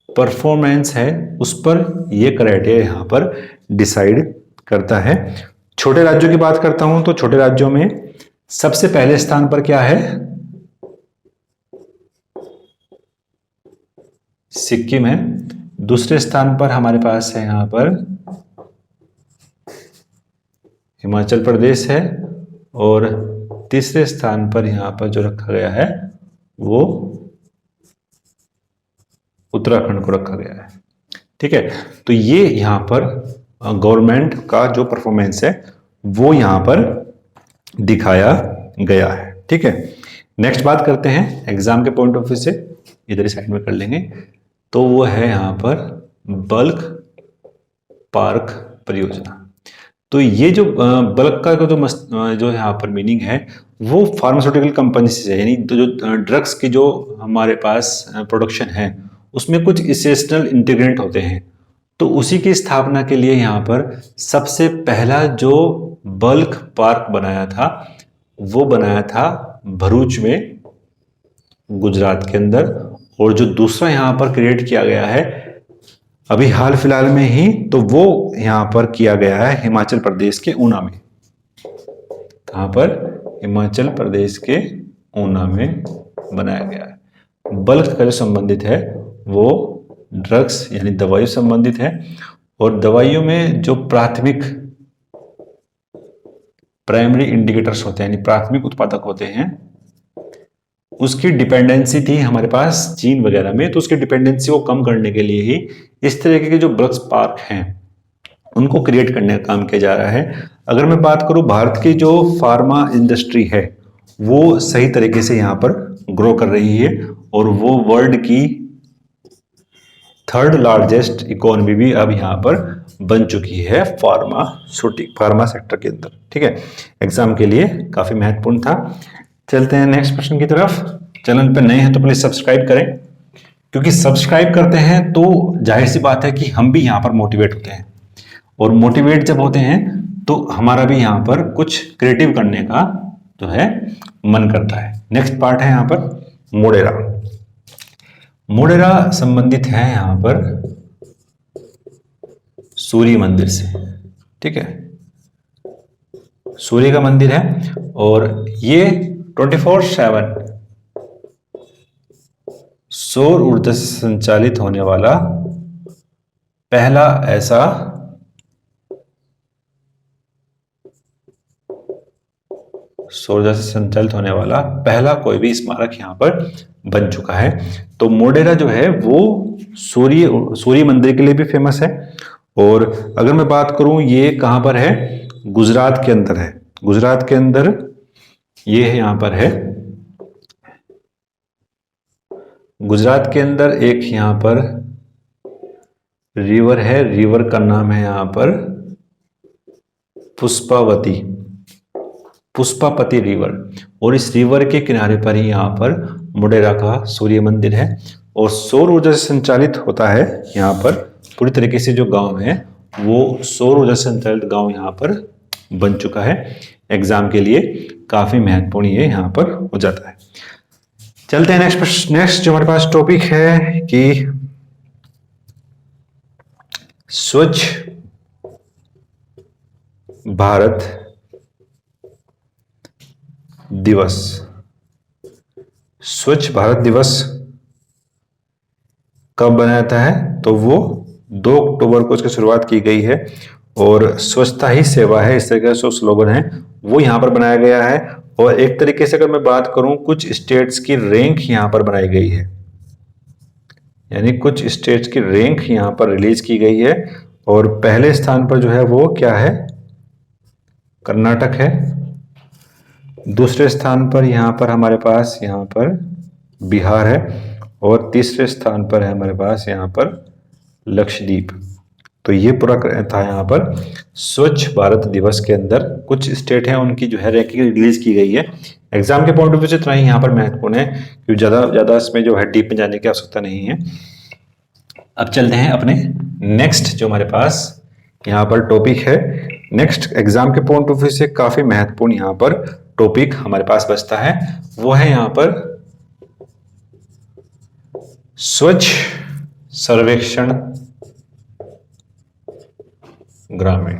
परफॉर्मेंस है उस पर ये क्राइटेरिया यहां पर डिसाइड करता है। छोटे राज्यों की बात करता हूं तो छोटे राज्यों में सबसे पहले स्थान पर क्या है, सिक्किम है। दूसरे स्थान पर हमारे पास है यहां पर हिमाचल प्रदेश है, और तीसरे स्थान पर यहां पर जो रखा गया है वो उत्तराखंड को रखा गया है। ठीक है, तो ये यहां पर गवर्नमेंट का जो परफॉर्मेंस है वो यहां पर दिखाया गया है। ठीक है, नेक्स्ट बात करते हैं एग्जाम के पॉइंट ऑफ व्यू से, इधर ही साइड में कर लेंगे। तो वो है यहां पर बल्क पार्क परियोजना। तो ये जो बल्क का जो यहाँ पर मीनिंग है वो फार्मास्यूटिकल कंपनी से, यानी तो जो ड्रग्स की जो हमारे पास प्रोडक्शन है उसमें कुछ इसेंशियल इंटीग्रेंट होते हैं, तो उसी की स्थापना के लिए यहाँ पर सबसे पहला जो बल्क पार्क बनाया था वो बनाया था भरूच में, गुजरात के अंदर। और जो दूसरा यहाँ पर क्रिएट किया गया है अभी हाल फिलहाल में ही, तो वो यहां पर किया गया है हिमाचल प्रदेश के ऊना में। कहां पर? हिमाचल प्रदेश के ऊना में बनाया गया है। बल्क का जो संबंधित है वो ड्रग्स यानी दवाई संबंधित है, और दवाइयों में जो प्राइमरी इंडिकेटर्स होते हैं यानी प्राथमिक उत्पादक होते हैं, उसकी डिपेंडेंसी थी हमारे पास चीन वगैरह में, तो उसकी डिपेंडेंसी को कम करने के लिए ही इस तरीके के जो ड्रग्स पार्क हैं उनको क्रिएट करने का काम किया जा रहा है। अगर मैं बात करूं भारत की जो फार्मा इंडस्ट्री है वो सही तरीके से यहां पर ग्रो कर रही है, और वो वर्ल्ड की 3rd लार्जेस्ट इकोनॉमी भी अब यहां पर बन चुकी है फार्मा सेक्टर के अंदर। ठीक है, एग्जाम के लिए काफी महत्वपूर्ण था। चलते हैं नेक्स्ट प्रश्न की तरफ। चैनल पर नए हैं तो प्लीज सब्सक्राइब करें, क्योंकि सब्सक्राइब करते हैं तो जाहिर सी बात है कि हम भी यहां पर मोटिवेट होते हैं, और मोटिवेट जब होते हैं तो हमारा भी यहां पर कुछ क्रिएटिव करने का जो है मन करता है। नेक्स्ट पार्ट है यहां पर मोढेरा। मोढेरा संबंधित है यहां पर सूर्य मंदिर से। ठीक है, सूर्य का मंदिर है, और ये 24/7 सौर ऊर्जा से संचालित होने वाला पहला ऐसा कोई भी स्मारक यहां पर बन चुका है। तो मोढेरा जो है वो सूर्य मंदिर के लिए भी फेमस है, और अगर मैं बात करूं ये कहां पर है, गुजरात के अंदर है। गुजरात के अंदर ये यहां पर है, गुजरात के अंदर एक यहां पर रिवर है, रिवर का नाम है यहां पर पुष्पापति रिवर, और इस रिवर के किनारे पर ही यहां पर मोढेरा का सूर्य मंदिर है, और सौर ऊर्जा से संचालित होता है। यहां पर पूरी तरीके से जो गांव है वो सौर ऊर्जा से संचालित गांव यहां पर बन चुका है। एग्जाम के लिए काफी महत्वपूर्ण ये यहां पर हो जाता है। चलते हैं नेक्स्ट जो हमारे पास टॉपिक है कि स्वच्छ भारत दिवस। स्वच्छ भारत दिवस कब बनाया जाता है, तो वो 2 अक्टूबर को इसकी शुरुआत की गई है, और स्वच्छता ही सेवा है, इस तरीके का जो स्लोगन है वो यहां पर बनाया गया है। और एक तरीके से अगर मैं बात करूं, कुछ स्टेट्स की रैंक यहां पर बनाई गई है, यानी कुछ स्टेट्स की रैंक यहां पर रिलीज की गई है, और पहले स्थान पर जो है वो क्या है, कर्नाटक है। दूसरे स्थान पर यहां पर हमारे पास यहां पर बिहार है, और तीसरे स्थान पर है हमारे पास यहाँ पर लक्षद्वीप। तो ये पूरा था यहाँ पर स्वच्छ भारत दिवस के अंदर। कुछ स्टेट हैं उनकी जो है रैंकिंग रिलीज की गई है। एग्जाम के पॉइंट ऑफ व्यू से इतना ही यहाँ पर महत्वपूर्ण है, क्योंकि ज़्यादा इसमें जो है डीप में जाने की आवश्यकता नहीं है। अब चलते हैं अपने नेक्स्ट जो हमारे पास यहाँ पर टॉपिक है। नेक्स्ट एग्जाम के पॉइंट ऑफ व्यू से काफी महत्वपूर्ण यहाँ पर टॉपिक हमारे पास बचता है, वो है यहाँ पर स्वच्छ सर्वेक्षण ग्रामीण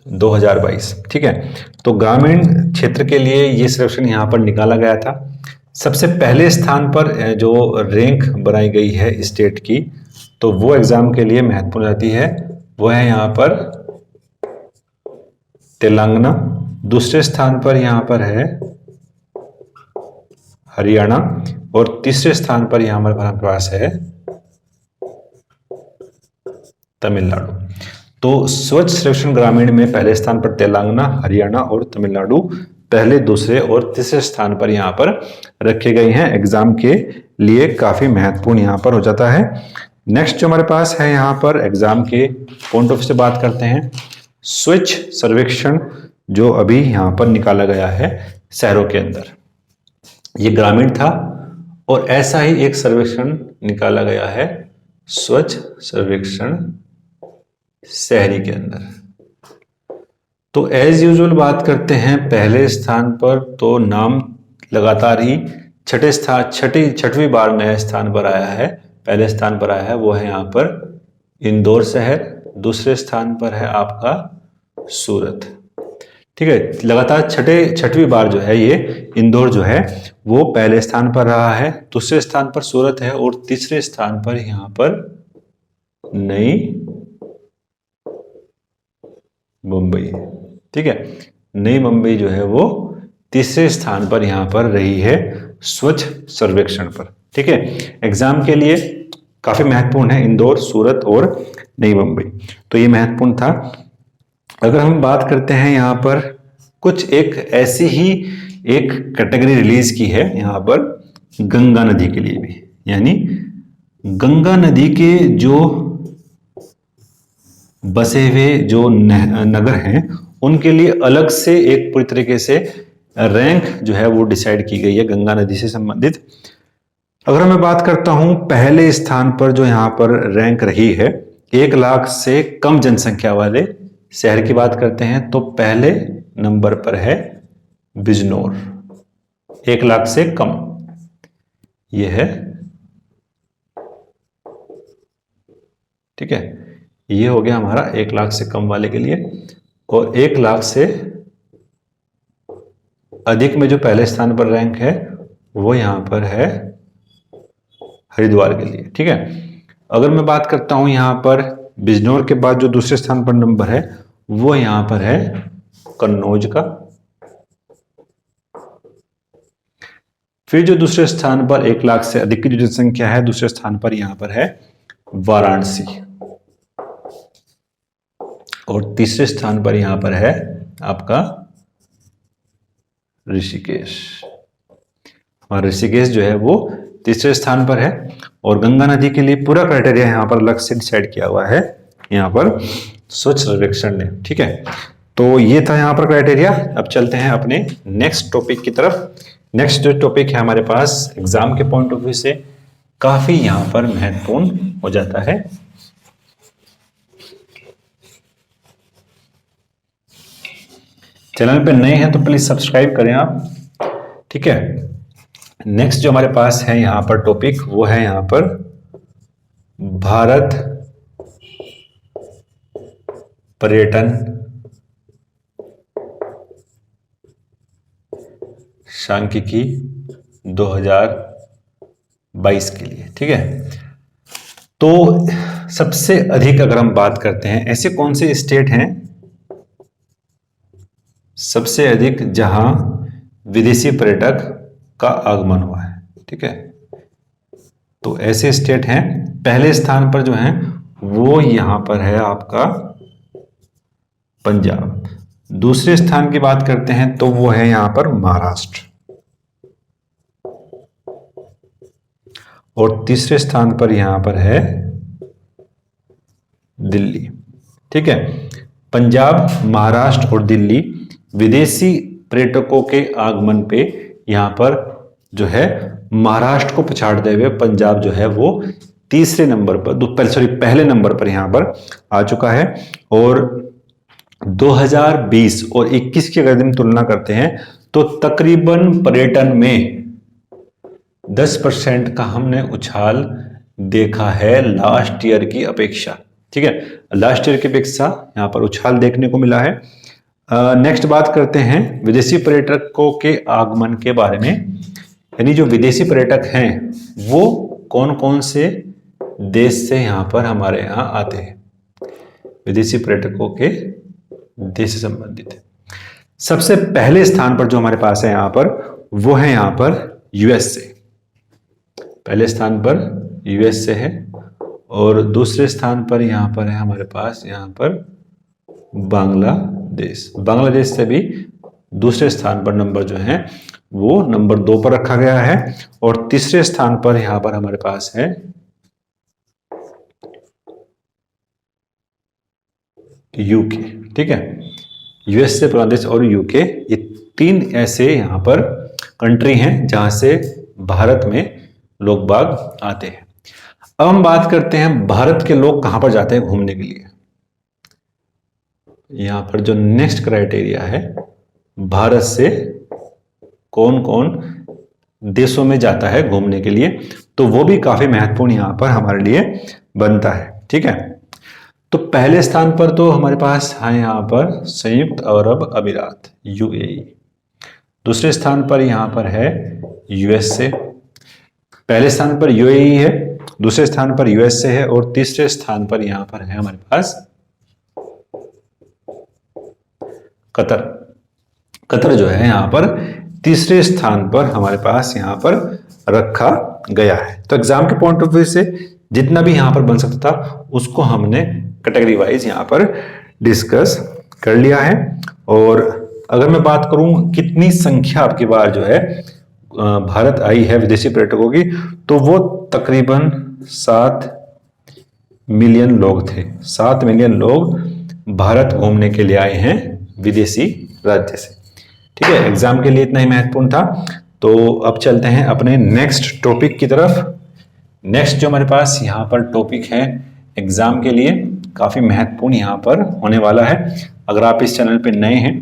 2022। ठीक है, तो ग्रामीण क्षेत्र के लिए ये सर्वेक्षण यहाँ पर निकाला गया था। सबसे पहले स्थान पर जो रैंक बनाई गई है स्टेट की, तो वो एग्जाम के लिए महत्वपूर्ण रहती है, वो है यहाँ पर तेलंगाना। दूसरे स्थान पर यहाँ पर है हरियाणा और तीसरे स्थान पर यहाँ हमारे पास है तमिलनाडु। तो स्वच्छ सर्वेक्षण ग्रामीण में पहले स्थान पर तेलंगाना, हरियाणा और तमिलनाडु पहले, दूसरे और तीसरे स्थान पर यहाँ पर रखे गए हैं। एग्जाम के लिए काफी महत्वपूर्ण यहाँ पर हो जाता है। नेक्स्ट जो हमारे पास है यहाँ पर एग्जाम के पॉइंट ऑफ से बात करते हैं, स्वच्छ सर्वेक्षण जो अभी यहाँ पर निकाला गया है शहरों के अंदर, ये ग्रामीण था। और ऐसा ही एक सर्वेक्षण निकाला गया है स्वच्छ सर्वेक्षण शहरी के अंदर। तो एज यूजुअल बात करते हैं पहले स्थान पर, तो नाम लगातार ही छठवीं बार नए स्थान पर आया है, पहले स्थान पर आया है, वो है यहाँ पर इंदौर शहर। दूसरे स्थान पर है आपका सूरत। ठीक है, लगातार छठवीं बार जो है ये इंदौर जो है वो पहले स्थान पर रहा है, दूसरे स्थान पर सूरत है और तीसरे स्थान पर यहाँ पर नई मुंबई है। ठीक है, नई मुंबई जो है वो तीसरे स्थान पर यहाँ पर रही है स्वच्छ सर्वेक्षण पर। ठीक है, एग्जाम के लिए काफी महत्वपूर्ण है इंदौर, सूरत और नई मुंबई, तो ये महत्वपूर्ण था। अगर हम बात करते हैं यहाँ पर कुछ एक ऐसी ही एक कैटेगरी रिलीज की है यहाँ पर गंगा नदी के लिए भी, यानी गंगा नदी के जो बसे हुए जो नगर हैं उनके लिए अलग से एक पूरी तरीके से रैंक जो है वो डिसाइड की गई है गंगा नदी से संबंधित। अगर मैं बात करता हूं पहले स्थान पर जो यहाँ पर रैंक रही है 1 लाख से कम जनसंख्या वाले शहर की बात करते हैं, तो पहले नंबर पर है बिजनौर, 1 लाख से कम, ये है। ठीक है, ये हो गया हमारा 1 लाख से कम वाले के लिए। और 1 लाख से अधिक में जो पहले स्थान पर रैंक है वो यहां पर है हरिद्वार के लिए। ठीक है, अगर मैं बात करता हूं यहां पर बिजनौर के बाद जो दूसरे स्थान पर नंबर है वो यहां पर है कन्नौज का। फिर जो दूसरे स्थान पर 1 लाख से अधिक की जो जनसंख्या है, दूसरे स्थान पर यहां पर है वाराणसी। और तीसरे स्थान पर यहां पर है आपका ऋषिकेश। और ऋषिकेश जो है वो तीसरे स्थान पर है। और गंगा नदी के लिए पूरा क्राइटेरिया यहां पर अलग से डिसाइड किया हुआ है यहां पर स्वच्छ सर्वेक्षण ने। ठीक है, तो ये था यहां पर क्राइटेरिया। अब चलते हैं अपने नेक्स्ट टॉपिक की तरफ। नेक्स्ट जो टॉपिक है हमारे पास एग्जाम के पॉइंट ऑफ व्यू से काफी यहां पर महत्वपूर्ण हो जाता है। चैनल पे नए हैं तो प्लीज सब्सक्राइब करें आप। ठीक है, नेक्स्ट जो हमारे पास है यहां पर टॉपिक वो है यहां पर भारत पर्यटन सांख्यिकी 2022 के लिए। ठीक है, तो सबसे अधिक अगर हम बात करते हैं ऐसे कौन से स्टेट हैं सबसे अधिक जहां विदेशी पर्यटक का आगमन हुआ है। ठीक है, तो ऐसे स्टेट हैं, पहले स्थान पर जो हैं वो यहां पर है आपका पंजाब। दूसरे स्थान की बात करते हैं तो वो है यहां पर महाराष्ट्र। और तीसरे स्थान पर यहां पर है दिल्ली। ठीक है, पंजाब, महाराष्ट्र और दिल्ली विदेशी पर्यटकों के आगमन पे यहां पर जो है महाराष्ट्र को पछाड़ते हुए पंजाब जो है वो तीसरे नंबर पर, पहले नंबर पर यहां पर आ चुका है। और 2020 और 21 की अगर हम तुलना करते हैं तो तकरीबन पर्यटन में 10% का हमने उछाल देखा है लास्ट ईयर की अपेक्षा। ठीक है, लास्ट ईयर की अपेक्षा यहां पर उछाल देखने को मिला है। नेक्स्ट बात करते हैं विदेशी पर्यटकों के आगमन के बारे में, यानी जो विदेशी पर्यटक हैं वो कौन कौन से देश से यहां पर हमारे यहां आते हैं, विदेशी पर्यटकों के देश से संबंधित है। सबसे पहले स्थान पर जो हमारे पास है यहां पर वो है यहां पर यूएस से, पहले स्थान पर यूएस से है। और दूसरे स्थान पर यहां पर है हमारे पास यहां पर बांग्लादेश, बांग्लादेश से भी दूसरे स्थान पर नंबर जो है वो नंबर 2 पर रखा गया है। और तीसरे स्थान पर यहां पर हमारे पास है यूके। ठीक है, यूएस से बांग्लादेश और यूके, ये 3 ऐसे यहां पर कंट्री हैं जहां से भारत में लोग बाग आते हैं। अब हम बात करते हैं भारत के लोग कहां पर जाते हैं घूमने के लिए। यहां पर जो नेक्स्ट क्राइटेरिया है, भारत से कौन कौन देशों में जाता है घूमने के लिए, तो वो भी काफी महत्वपूर्ण यहां पर हमारे लिए बनता है। ठीक है, तो पहले स्थान पर तो हमारे पास है यहां पर संयुक्त अरब अमीरात यूएई, दूसरे स्थान पर यहां पर है यूएसए, पहले स्थान पर यूएई है, दूसरे स्थान पर यूएसए है और तीसरे स्थान पर यहां पर है हमारे पास कतर। कतर जो है यहां पर तीसरे स्थान पर हमारे पास यहां पर रखा गया है। तो एग्जाम के पॉइंट ऑफ व्यू से जितना भी यहां पर बन सकता था उसको हमने कैटेगरी वाइज यहां पर डिस्कस कर लिया है। और अगर मैं बात करूं कितनी संख्या आपकी बार जो है भारत आई है विदेशी पर्यटकों की, तो वो तकरीबन 7 मिलियन लोग थे। 7 मिलियन लोग भारत घूमने के लिए आए हैं विदेशी राज्य से। ठीक है, एग्जाम के लिए इतना ही महत्वपूर्ण था। तो अब चलते हैं अपने नेक्स्ट टॉपिक की तरफ। नेक्स्ट जो हमारे पास यहाँ पर टॉपिक है एग्जाम के लिए काफी महत्वपूर्ण यहाँ पर होने वाला है। अगर आप इस चैनल पे नए हैं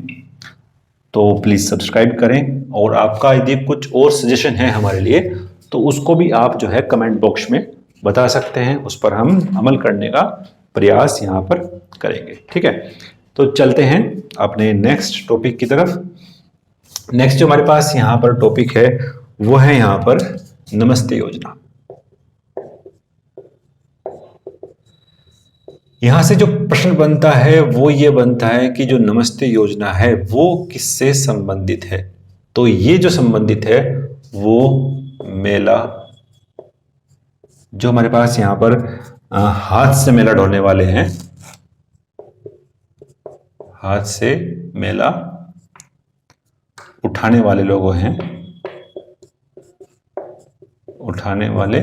तो प्लीज सब्सक्राइब करें, और आपका यदि कुछ और सजेशन है हमारे लिए तो उसको भी आप जो है कमेंट बॉक्स में बता सकते हैं, उस पर हम अमल करने का प्रयास यहाँ पर करेंगे। ठीक है, तो चलते हैं अपने नेक्स्ट टॉपिक की तरफ। नेक्स्ट जो हमारे पास यहाँ पर टॉपिक है वो है यहाँ पर नमस्ते योजना। यहां से जो प्रश्न बनता है वो ये बनता है कि जो नमस्ते योजना है वो किससे संबंधित है। तो ये जो संबंधित है वो मेला, जो हमारे पास यहां पर हाथ से मेला ढोने वाले हैं, हाथ से मेला उठाने वाले लोग हैं, उठाने वाले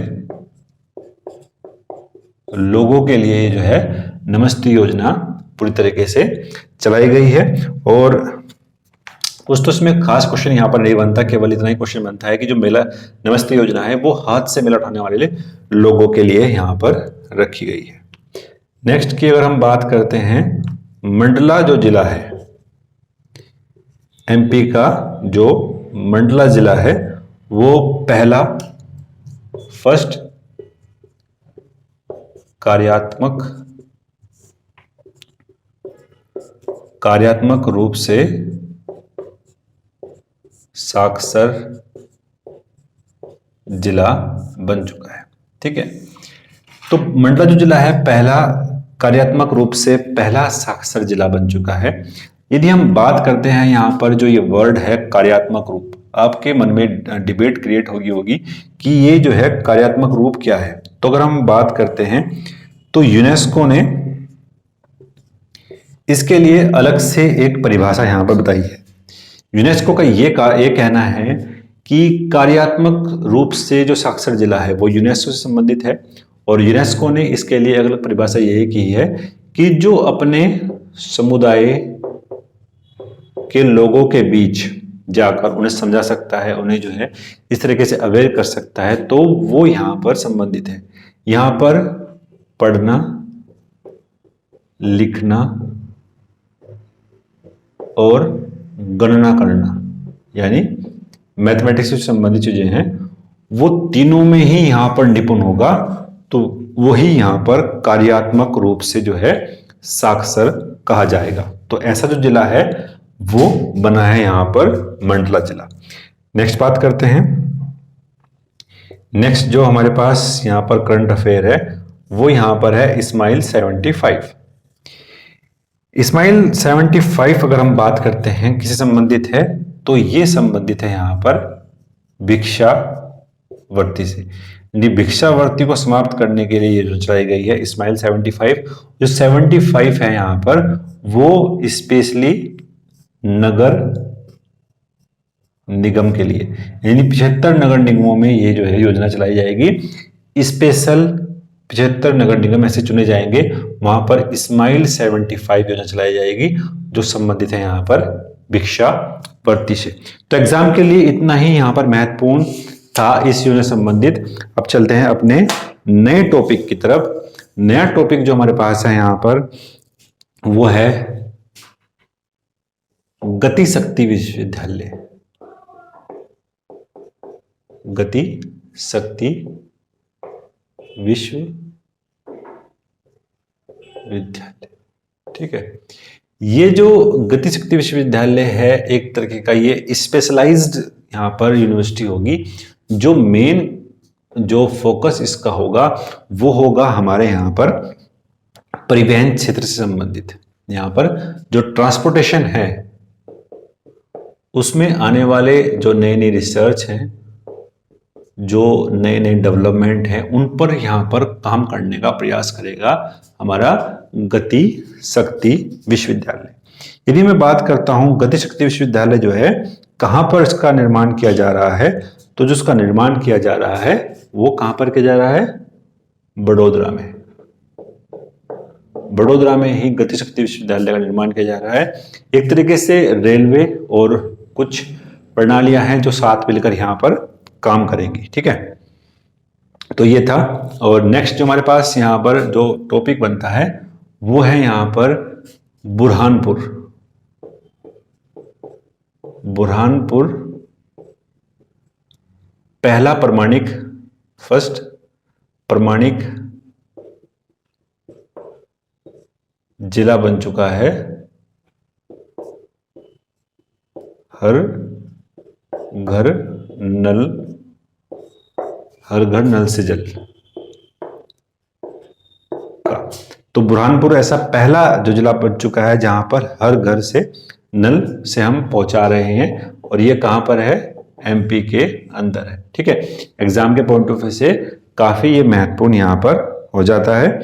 लोगों के लिए जो है नमस्ते योजना पूरी तरीके से चलाई गई है। और कुछ तो इसमें खास क्वेश्चन यहाँ पर नहीं बनता, केवल इतना ही क्वेश्चन बनता है कि जो मेला नमस्ते योजना है वो हाथ से मेला उठाने वाले लोगों के लिए यहाँ पर रखी गई है। नेक्स्ट की अगर हम बात करते हैं, मंडला जो जिला है, एमपी का जो मंडला जिला है वो पहला फर्स्ट कार्यात्मक रूप से साक्षर जिला बन चुका है। ठीक है, तो मंडला जो जिला है पहला कार्यात्मक रूप से पहला साक्षर जिला बन चुका है। यदि हम बात करते हैं यहाँ पर जो ये वर्ड है कार्यात्मक रूप, आपके मन में डिबेट क्रिएट होगी कि ये जो है कार्यात्मक रूप क्या है। तो अगर हम बात करते हैं तो यूनेस्को ने इसके लिए अलग से एक परिभाषा यहां पर बताई है। यूनेस्को का ये कहना है कि कार्यात्मक रूप से जो साक्षर जिला है वो यूनेस्को से संबंधित है, और यूनेस्को ने इसके लिए अगली परिभाषा यही की है कि जो अपने समुदाय के लोगों के बीच जाकर उन्हें समझा सकता है, उन्हें जो है इस तरीके से अवेयर कर सकता है, तो वो यहाँ पर संबंधित है। यहाँ पर पढ़ना, लिखना और गणना करना यानी मैथमेटिक्स से संबंधित चीजें हैं, वो तीनों में ही यहां पर निपुण होगा, तो वही यहां पर कार्यात्मक रूप से जो है साक्षर कहा जाएगा। तो ऐसा जो जिला है वो बना है यहां पर मंडला जिला। नेक्स्ट बात करते हैं। नेक्स्ट जो हमारे पास यहां पर करंट अफेयर है वो यहां पर है इस्माइल 75। इस्माइल 75 अगर हम बात करते हैं किसे संबंधित है, तो ये संबंधित है यहां पर भिक्षावर्ती से। भिक्षावर्ती को समाप्त करने के लिए ये चलाई गई है इस्माइल 75। जो 75 है यहां पर वो स्पेशली नगर निगम के लिए, यानी 75 नगर निगमों में ये जो है योजना चलाई जाएगी। स्पेशल 75 नगर निगम ऐसे चुने जाएंगे, वहां पर इस्माइल 75 योजना चलाई जाएगी जो संबंधित है यहां पर भिक्षावर्ती से। तो एग्जाम के लिए इतना ही यहां पर महत्वपूर्ण था इस योजना संबंधित। अब चलते हैं अपने नए टॉपिक की तरफ। नया टॉपिक जो हमारे पास है यहां पर वो है गति शक्ति विश्वविद्यालय। गति शक्ति विश्वविद्यालय, ठीक है। ये जो गति शक्ति विश्वविद्यालय है एक तरीके का ये स्पेशलाइज्ड यहां पर यूनिवर्सिटी होगी। जो मेन जो फोकस इसका होगा वो होगा हमारे यहां पर परिवहन क्षेत्र से संबंधित। यहां पर जो ट्रांसपोर्टेशन है उसमें आने वाले जो नई नई रिसर्च हैं, जो नए नए डेवलपमेंट हैं, उन पर यहाँ पर काम करने का प्रयास करेगा हमारा गति शक्ति विश्वविद्यालय। यदि मैं बात करता हूँ गति शक्ति विश्वविद्यालय जो है कहाँ पर इसका निर्माण किया जा रहा है, तो जो इसका निर्माण किया जा रहा है वो कहाँ पर किया जा रहा है, बड़ोदरा में। बड़ोदरा में ही गति शक्ति विश्वविद्यालय का निर्माण किया जा रहा है। एक तरीके से रेलवे और कुछ प्रणालियां हैं जो साथ मिलकर यहाँ पर काम करेंगी, ठीक है। तो ये था। और नेक्स्ट जो हमारे पास यहाँ पर जो टॉपिक बनता है वो है यहाँ पर बुरहानपुर। बुरहानपुर पहला प्रमाणिक, फर्स्ट प्रमाणिक जिला बन चुका है हर घर नल से जल का। तो बुरहानपुर ऐसा पहला जो जिला बन चुका है जहां पर हर घर से नल से हम पहुंचा रहे हैं, और ये कहां पर है, एमपी के अंदर है, ठीक है। एग्जाम के पॉइंट ऑफ व्यू से काफी ये महत्वपूर्ण यहां पर हो जाता है।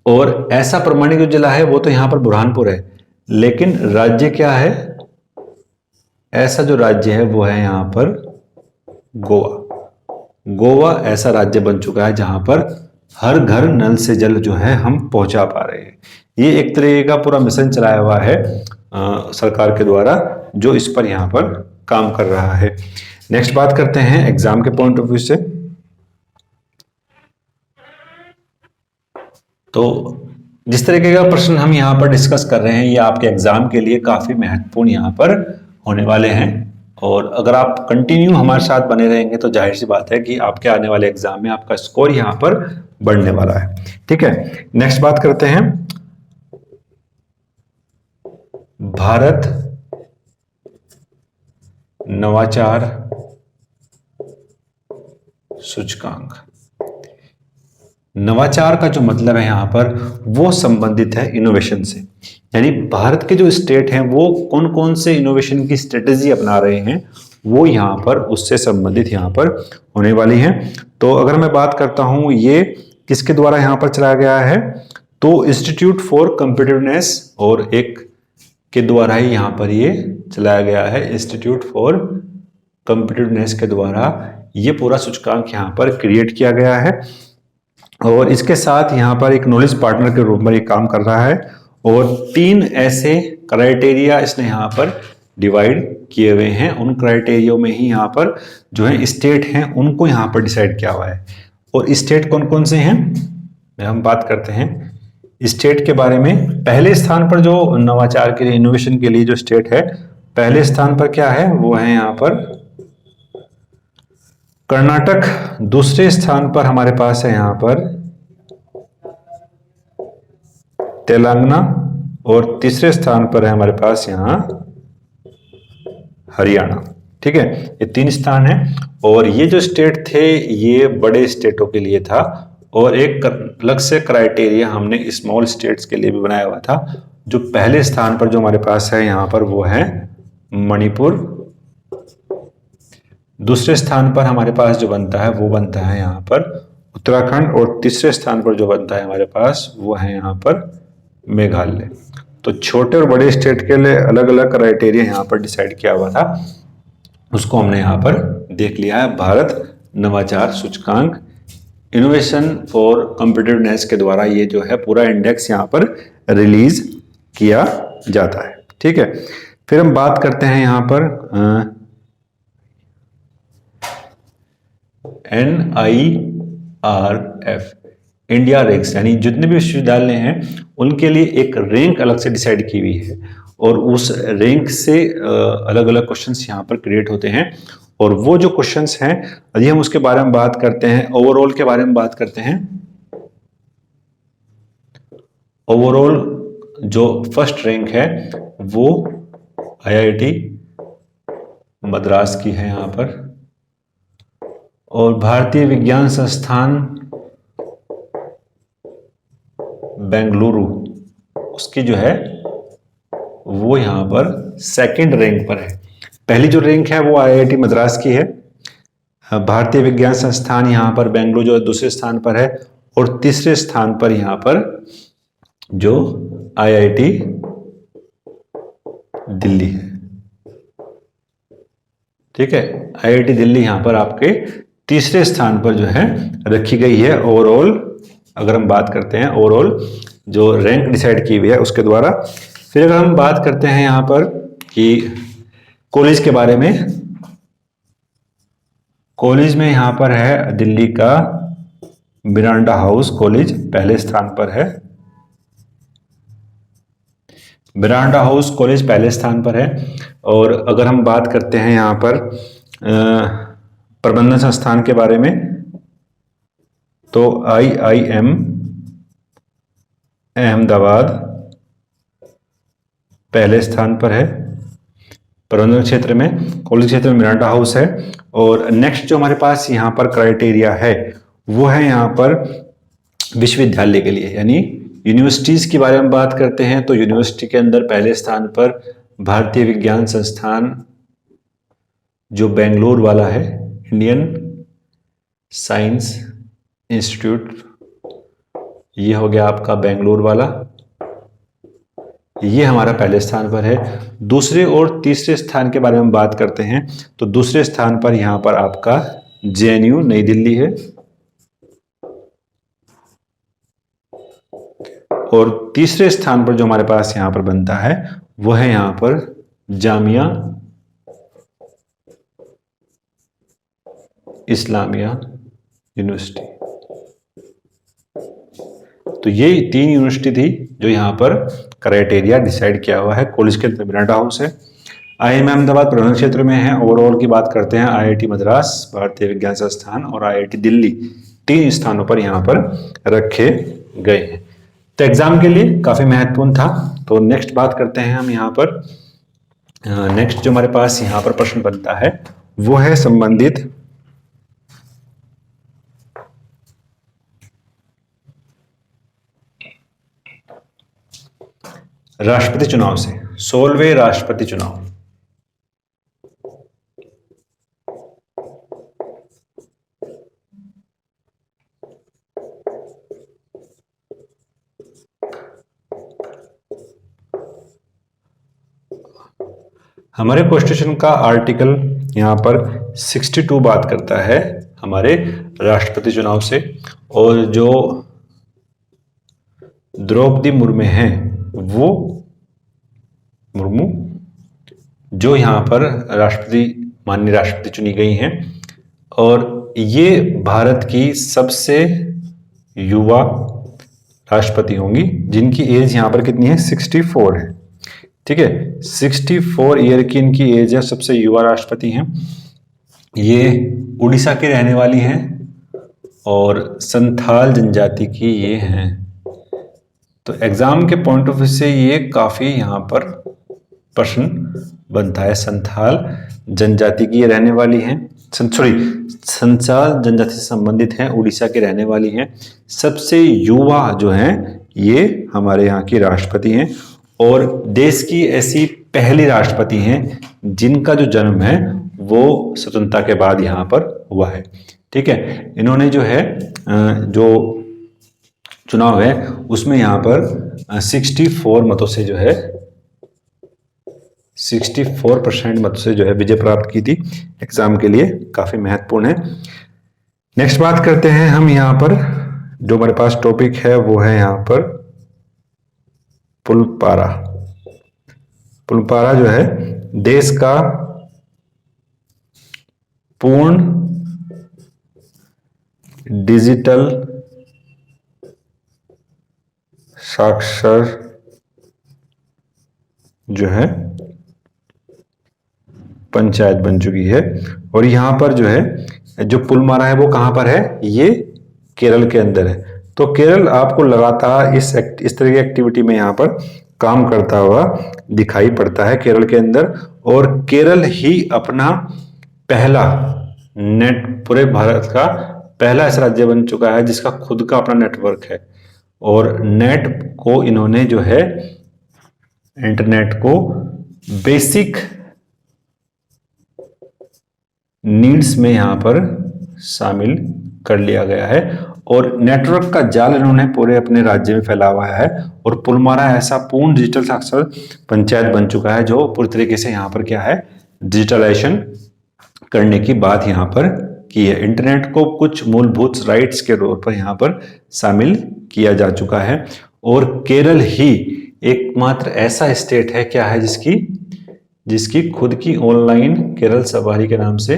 और ऐसा प्रमाणिक जो जिला है वो तो यहां पर बुरहानपुर है, लेकिन राज्य क्या है, ऐसा जो राज्य है वो है यहां पर गोवा। गोवा ऐसा राज्य बन चुका है जहां पर हर घर नल से जल जो है हम पहुंचा पा रहे हैं। ये एक तरीके का पूरा मिशन चलाया हुआ है सरकार के द्वारा, जो इस पर यहां पर काम कर रहा है। नेक्स्ट बात करते हैं एग्जाम के पॉइंट ऑफ व्यू से। तो जिस तरीके का प्रश्न हम यहाँ पर डिस्कस कर रहे हैं ये आपके एग्जाम के लिए काफी महत्वपूर्ण यहाँ पर होने वाले हैं, और अगर आप कंटिन्यू हमारे साथ बने रहेंगे तो जाहिर सी बात है कि आपके आने वाले एग्जाम में आपका स्कोर यहाँ पर बढ़ने वाला है, ठीक है। नेक्स्ट बात करते हैं भारत नवाचार सूचकांक। नवाचार का जो मतलब है यहां पर वो संबंधित है इनोवेशन से, यानी भारत के जो स्टेट हैं वो कौन कौन से इनोवेशन की स्ट्रेटेजी अपना रहे हैं वो यहां पर उससे संबंधित यहां पर होने वाली हैं। तो अगर मैं बात करता हूं ये किसके द्वारा यहां पर चलाया गया है, तो इंस्टीट्यूट फॉर कॉम्पिटिटिवनेस और एक के द्वारा ही यहां पर ये चलाया गया है, इंस्टीट्यूट फॉर कॉम्पिटिटिवनेस के द्वारा ये पूरा सूचकांक यहाँ पर क्रिएट किया गया है और इसके साथ यहाँ पर एक नॉलेज पार्टनर के रूप में ये काम कर रहा है और 3 ऐसे क्राइटेरिया इसने यहाँ पर डिवाइड किए हुए हैं। उन क्राइटेरिया में ही यहाँ पर जो है स्टेट हैं उनको यहाँ पर डिसाइड किया हुआ है। और स्टेट कौन कौन से हैं हम बात करते हैं स्टेट के बारे में। पहले स्थान पर जो नवाचार के लिए, इनोवेशन के लिए जो स्टेट है, पहले स्थान पर क्या है, वो है यहाँ पर कर्नाटक। दूसरे स्थान पर हमारे पास है यहाँ पर तेलंगाना और तीसरे स्थान पर है हमारे पास यहाँ हरियाणा। ठीक है, ये 3 स्थान है और ये जो स्टेट थे ये बड़े स्टेटों के लिए था और एक अलग से क्राइटेरिया हमने स्मॉल स्टेट्स के लिए भी बनाया हुआ था। जो पहले स्थान पर जो हमारे पास है यहाँ पर वो है मणिपुर। दूसरे स्थान पर हमारे पास जो बनता है वो बनता है यहाँ पर उत्तराखंड और तीसरे स्थान पर जो बनता है हमारे पास वो है यहाँ पर मेघालय। तो छोटे और बड़े स्टेट के लिए अलग अलग क्राइटेरिया यहाँ पर डिसाइड किया हुआ था, उसको हमने यहाँ पर देख लिया है। भारत नवाचार सूचकांक इनोवेशन फॉर कॉम्पिटिटिवनेस के द्वारा ये जो है पूरा इंडेक्स यहाँ पर रिलीज किया जाता है। ठीक है, फिर हम बात करते हैं यहाँ पर NIRF इंडिया रैंक्स, यानी जितने भी विश्वविद्यालय हैं उनके लिए एक रैंक अलग से डिसाइड की हुई है और उस रैंक से अलग अलग क्वेश्चंस यहाँ पर क्रिएट होते हैं। और वो जो क्वेश्चंस हैं यदि हम उसके बारे में बात करते हैं, ओवरऑल के बारे में बात करते हैं। ओवरऑल जो फर्स्ट रैंक है वो IIT मद्रास की है यहाँ पर और भारतीय विज्ञान संस्थान बेंगलुरु उसकी जो है वो यहाँ पर सेकंड रैंक पर है। पहली जो रैंक है वो IIT मद्रास की है। भारतीय विज्ञान संस्थान यहाँ पर बेंगलुरु जो दूसरे स्थान पर है और तीसरे स्थान पर यहाँ पर जो IIT दिल्ली है। ठीक है, IIT दिल्ली यहाँ पर आपके तीसरे स्थान पर जो है रखी गई है। ओवरऑल अगर हम बात करते हैं ओवरऑल जो रैंक डिसाइड की हुई है उसके द्वारा। फिर अगर हम बात करते हैं यहाँ पर कि कॉलेज के बारे में, कॉलेज में यहाँ पर है दिल्ली का मिरांडा हाउस कॉलेज पहले स्थान पर है। मिरांडा हाउस कॉलेज पहले स्थान पर है। और अगर हम बात करते हैं यहाँ पर प्रबंधन संस्थान के बारे में तो IIM अहमदाबाद पहले स्थान पर है प्रबंधन क्षेत्र में। कॉलेज क्षेत्र में मिरांडा हाउस है। और नेक्स्ट जो हमारे पास यहाँ पर क्राइटेरिया है वो है यहाँ पर विश्वविद्यालय के लिए, यानी यूनिवर्सिटीज के बारे में बात करते हैं तो यूनिवर्सिटी के अंदर पहले स्थान पर भारतीय विज्ञान संस्थान जो बेंगलोर वाला है, इंडियन साइंस इंस्टीट्यूट, ये हो गया आपका बेंगलोर वाला, ये हमारा पहले स्थान पर है। दूसरे और तीसरे स्थान के बारे में बात करते हैं तो दूसरे स्थान पर यहाँ पर आपका JNU नई दिल्ली है और तीसरे स्थान पर जो हमारे पास यहाँ पर बनता है वो है यहाँ पर जामिया इस्लामिया यूनिवर्सिटी। तो ये 3 यूनिवर्सिटी थी जो यहाँ पर क्राइटेरिया डिसाइड किया हुआ है। कॉलेज के अंदर मिरांडा हाउस है, IIM अहमदाबाद प्रबंधन क्षेत्र में है। ओवरऑल की बात करते हैं IIT मद्रास, भारतीय विज्ञान संस्थान और IIT दिल्ली 3 स्थानों पर यहाँ पर रखे गए हैं। तो एग्जाम के लिए काफी महत्वपूर्ण था। तो नेक्स्ट बात करते हैं हम यहाँ पर, नेक्स्ट जो हमारे पास यहाँ पर प्रश्न बनता है वो है संबंधित राष्ट्रपति चुनाव से, 16वें राष्ट्रपति चुनाव। हमारे कॉन्स्टिट्यूशन का आर्टिकल यहाँ पर 62 बात करता है हमारे राष्ट्रपति चुनाव से। और जो द्रौपदी मुर्मू हैं, वो मुर्मू जो यहाँ पर माननीय राष्ट्रपति चुनी गई हैं, और ये भारत की सबसे युवा राष्ट्रपति होंगी, जिनकी एज यहाँ पर कितनी है, 64 है। ठीक है, 64 ईयर की इनकी एज है, सबसे युवा राष्ट्रपति हैं। ये उड़ीसा के रहने वाली हैं और संथाल जनजाति की ये हैं। तो एग्जाम के पॉइंट ऑफ व्यू से ये काफी यहाँ पर प्रश्न बनता है। संथाल जनजाति की ये रहने वाली हैं, संथाल जनजाति से संबंधित हैं, उड़ीसा के रहने वाली हैं। सबसे युवा जो हैं ये हमारे यहाँ की राष्ट्रपति हैं और देश की ऐसी पहली राष्ट्रपति हैं जिनका जो जन्म है वो स्वतंत्रता के बाद यहाँ पर हुआ है। ठीक है, इन्होंने जो है जो चुनाव है उसमें यहाँ पर 64 मतों से जो है 64% मतों से जो है विजय प्राप्त की थी। एग्जाम के लिए काफी महत्वपूर्ण है। नेक्स्ट बात करते हैं हम यहाँ पर, जो हमारे पास टॉपिक है वो है यहाँ पर पुलपारा। पुलपारा जो है देश का पूर्ण डिजिटल साक्षर जो है पंचायत बन चुकी है। और यहां पर जो है जो पुलमारा है वो कहां पर है, ये केरल के अंदर है। तो केरल आपको लगातार इस तरह की एक्टिविटी में यहां पर काम करता हुआ दिखाई पड़ता है केरल के अंदर। और केरल ही अपना पहला पूरे भारत का पहला ऐसा राज्य बन चुका है जिसका खुद का अपना नेटवर्क है। और नेट को इन्होंने जो है इंटरनेट को बेसिक नीड्स में यहां पर शामिल कर लिया गया है और नेटवर्क का जाल इन्होंने पूरे अपने राज्य में फैला हुआ है। और पुलमारा ऐसा पूर्ण डिजिटल साक्षर पंचायत बन चुका है जो पूरी तरीके से यहां पर क्या है, डिजिटलाइजेशन करने की बात यहां पर की है। इंटरनेट को कुछ मूलभूत राइट्स के तौर पर यहां पर शामिल किया जा चुका है। और केरल ही एकमात्र ऐसा स्टेट है क्या है जिसकी खुद की ऑनलाइन केरल सवारी के नाम से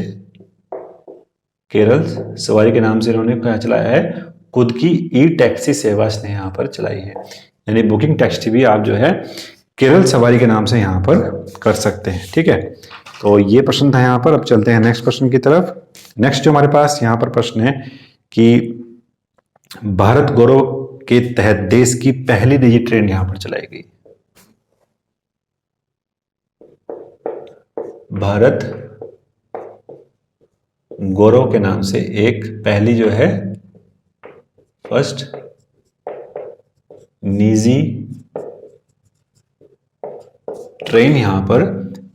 इन्होंने क्या चलाया है, खुद की ई टैक्सी सेवा इसने यहाँ पर चलाई है। यानी बुकिंग टैक्सी भी आप जो है केरल सवारी के नाम से यहाँ पर कर सकते हैं। ठीक है, तो ये प्रश्न था यहाँ पर। अब चलते हैं नेक्स्ट प्रश्न की तरफ। नेक्स्ट जो हमारे पास यहाँ पर प्रश्न है कि भारत गौरव के तहत देश की पहली निजी ट्रेन यहां पर चलाई गई। भारत गौरव के नाम से एक पहली जो है फर्स्ट निजी ट्रेन यहां पर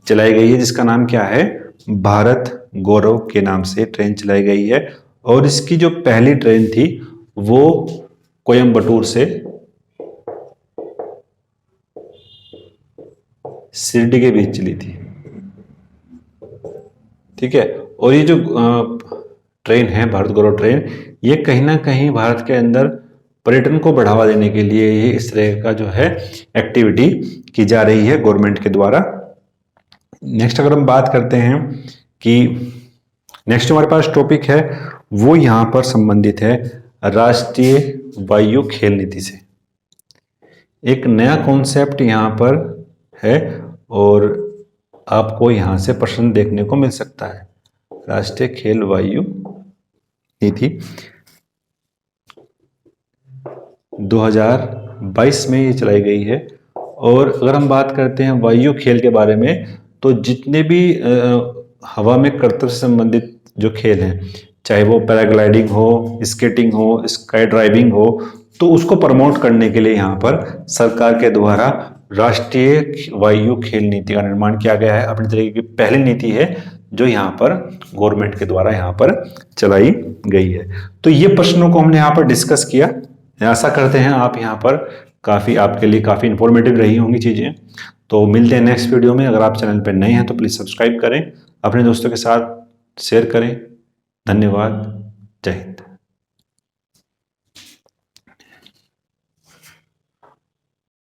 चलाई गई है जिसका नाम क्या है, भारत गौरव के नाम से ट्रेन चलाई गई है। और इसकी जो पहली ट्रेन थी वो कोयंबटूर से शिरडी के बीच चली थी। ठीक है, और ये जो ट्रेन है भारत गौरव ट्रेन, ये कहीं ना कहीं भारत के अंदर पर्यटन को बढ़ावा देने के लिए ये इस तरह का जो है एक्टिविटी की जा रही है गवर्नमेंट के द्वारा। नेक्स्ट अगर हम बात करते हैं कि नेक्स्ट हमारे पास टॉपिक है वो यहां पर संबंधित है राष्ट्रीय वायु खेल नीति से। एक नया कॉन्सेप्ट यहां पर है और आपको यहां से प्रश्न देखने को मिल सकता है। राष्ट्रीय खेल वायु नीति 2022 में ये चलाई गई है। और अगर हम बात करते हैं वायु खेल के बारे में, तो जितने भी हवा में करतब से संबंधित जो खेल हैं, चाहे वो पैराग्लाइडिंग हो, स्केटिंग हो, स्काई ड्राइविंग हो, तो उसको प्रमोट करने के लिए यहाँ पर सरकार के द्वारा राष्ट्रीय वायु खेल नीति का निर्माण किया गया है। अपनी तरीके की पहली नीति है जो यहाँ पर गवर्नमेंट के द्वारा यहाँ पर चलाई गई है। तो ये प्रश्नों को हमने यहाँ पर डिस्कस किया। आशा करते हैं आप यहाँ पर आपके लिए काफ़ी इंफॉर्मेटिव रही होंगी चीज़ें। तो मिलते हैं नेक्स्ट वीडियो में। अगर आप चैनल पर नए हैं तो प्लीज़ सब्सक्राइब करें, अपने दोस्तों के साथ शेयर करें। धन्यवाद। जय हिंद।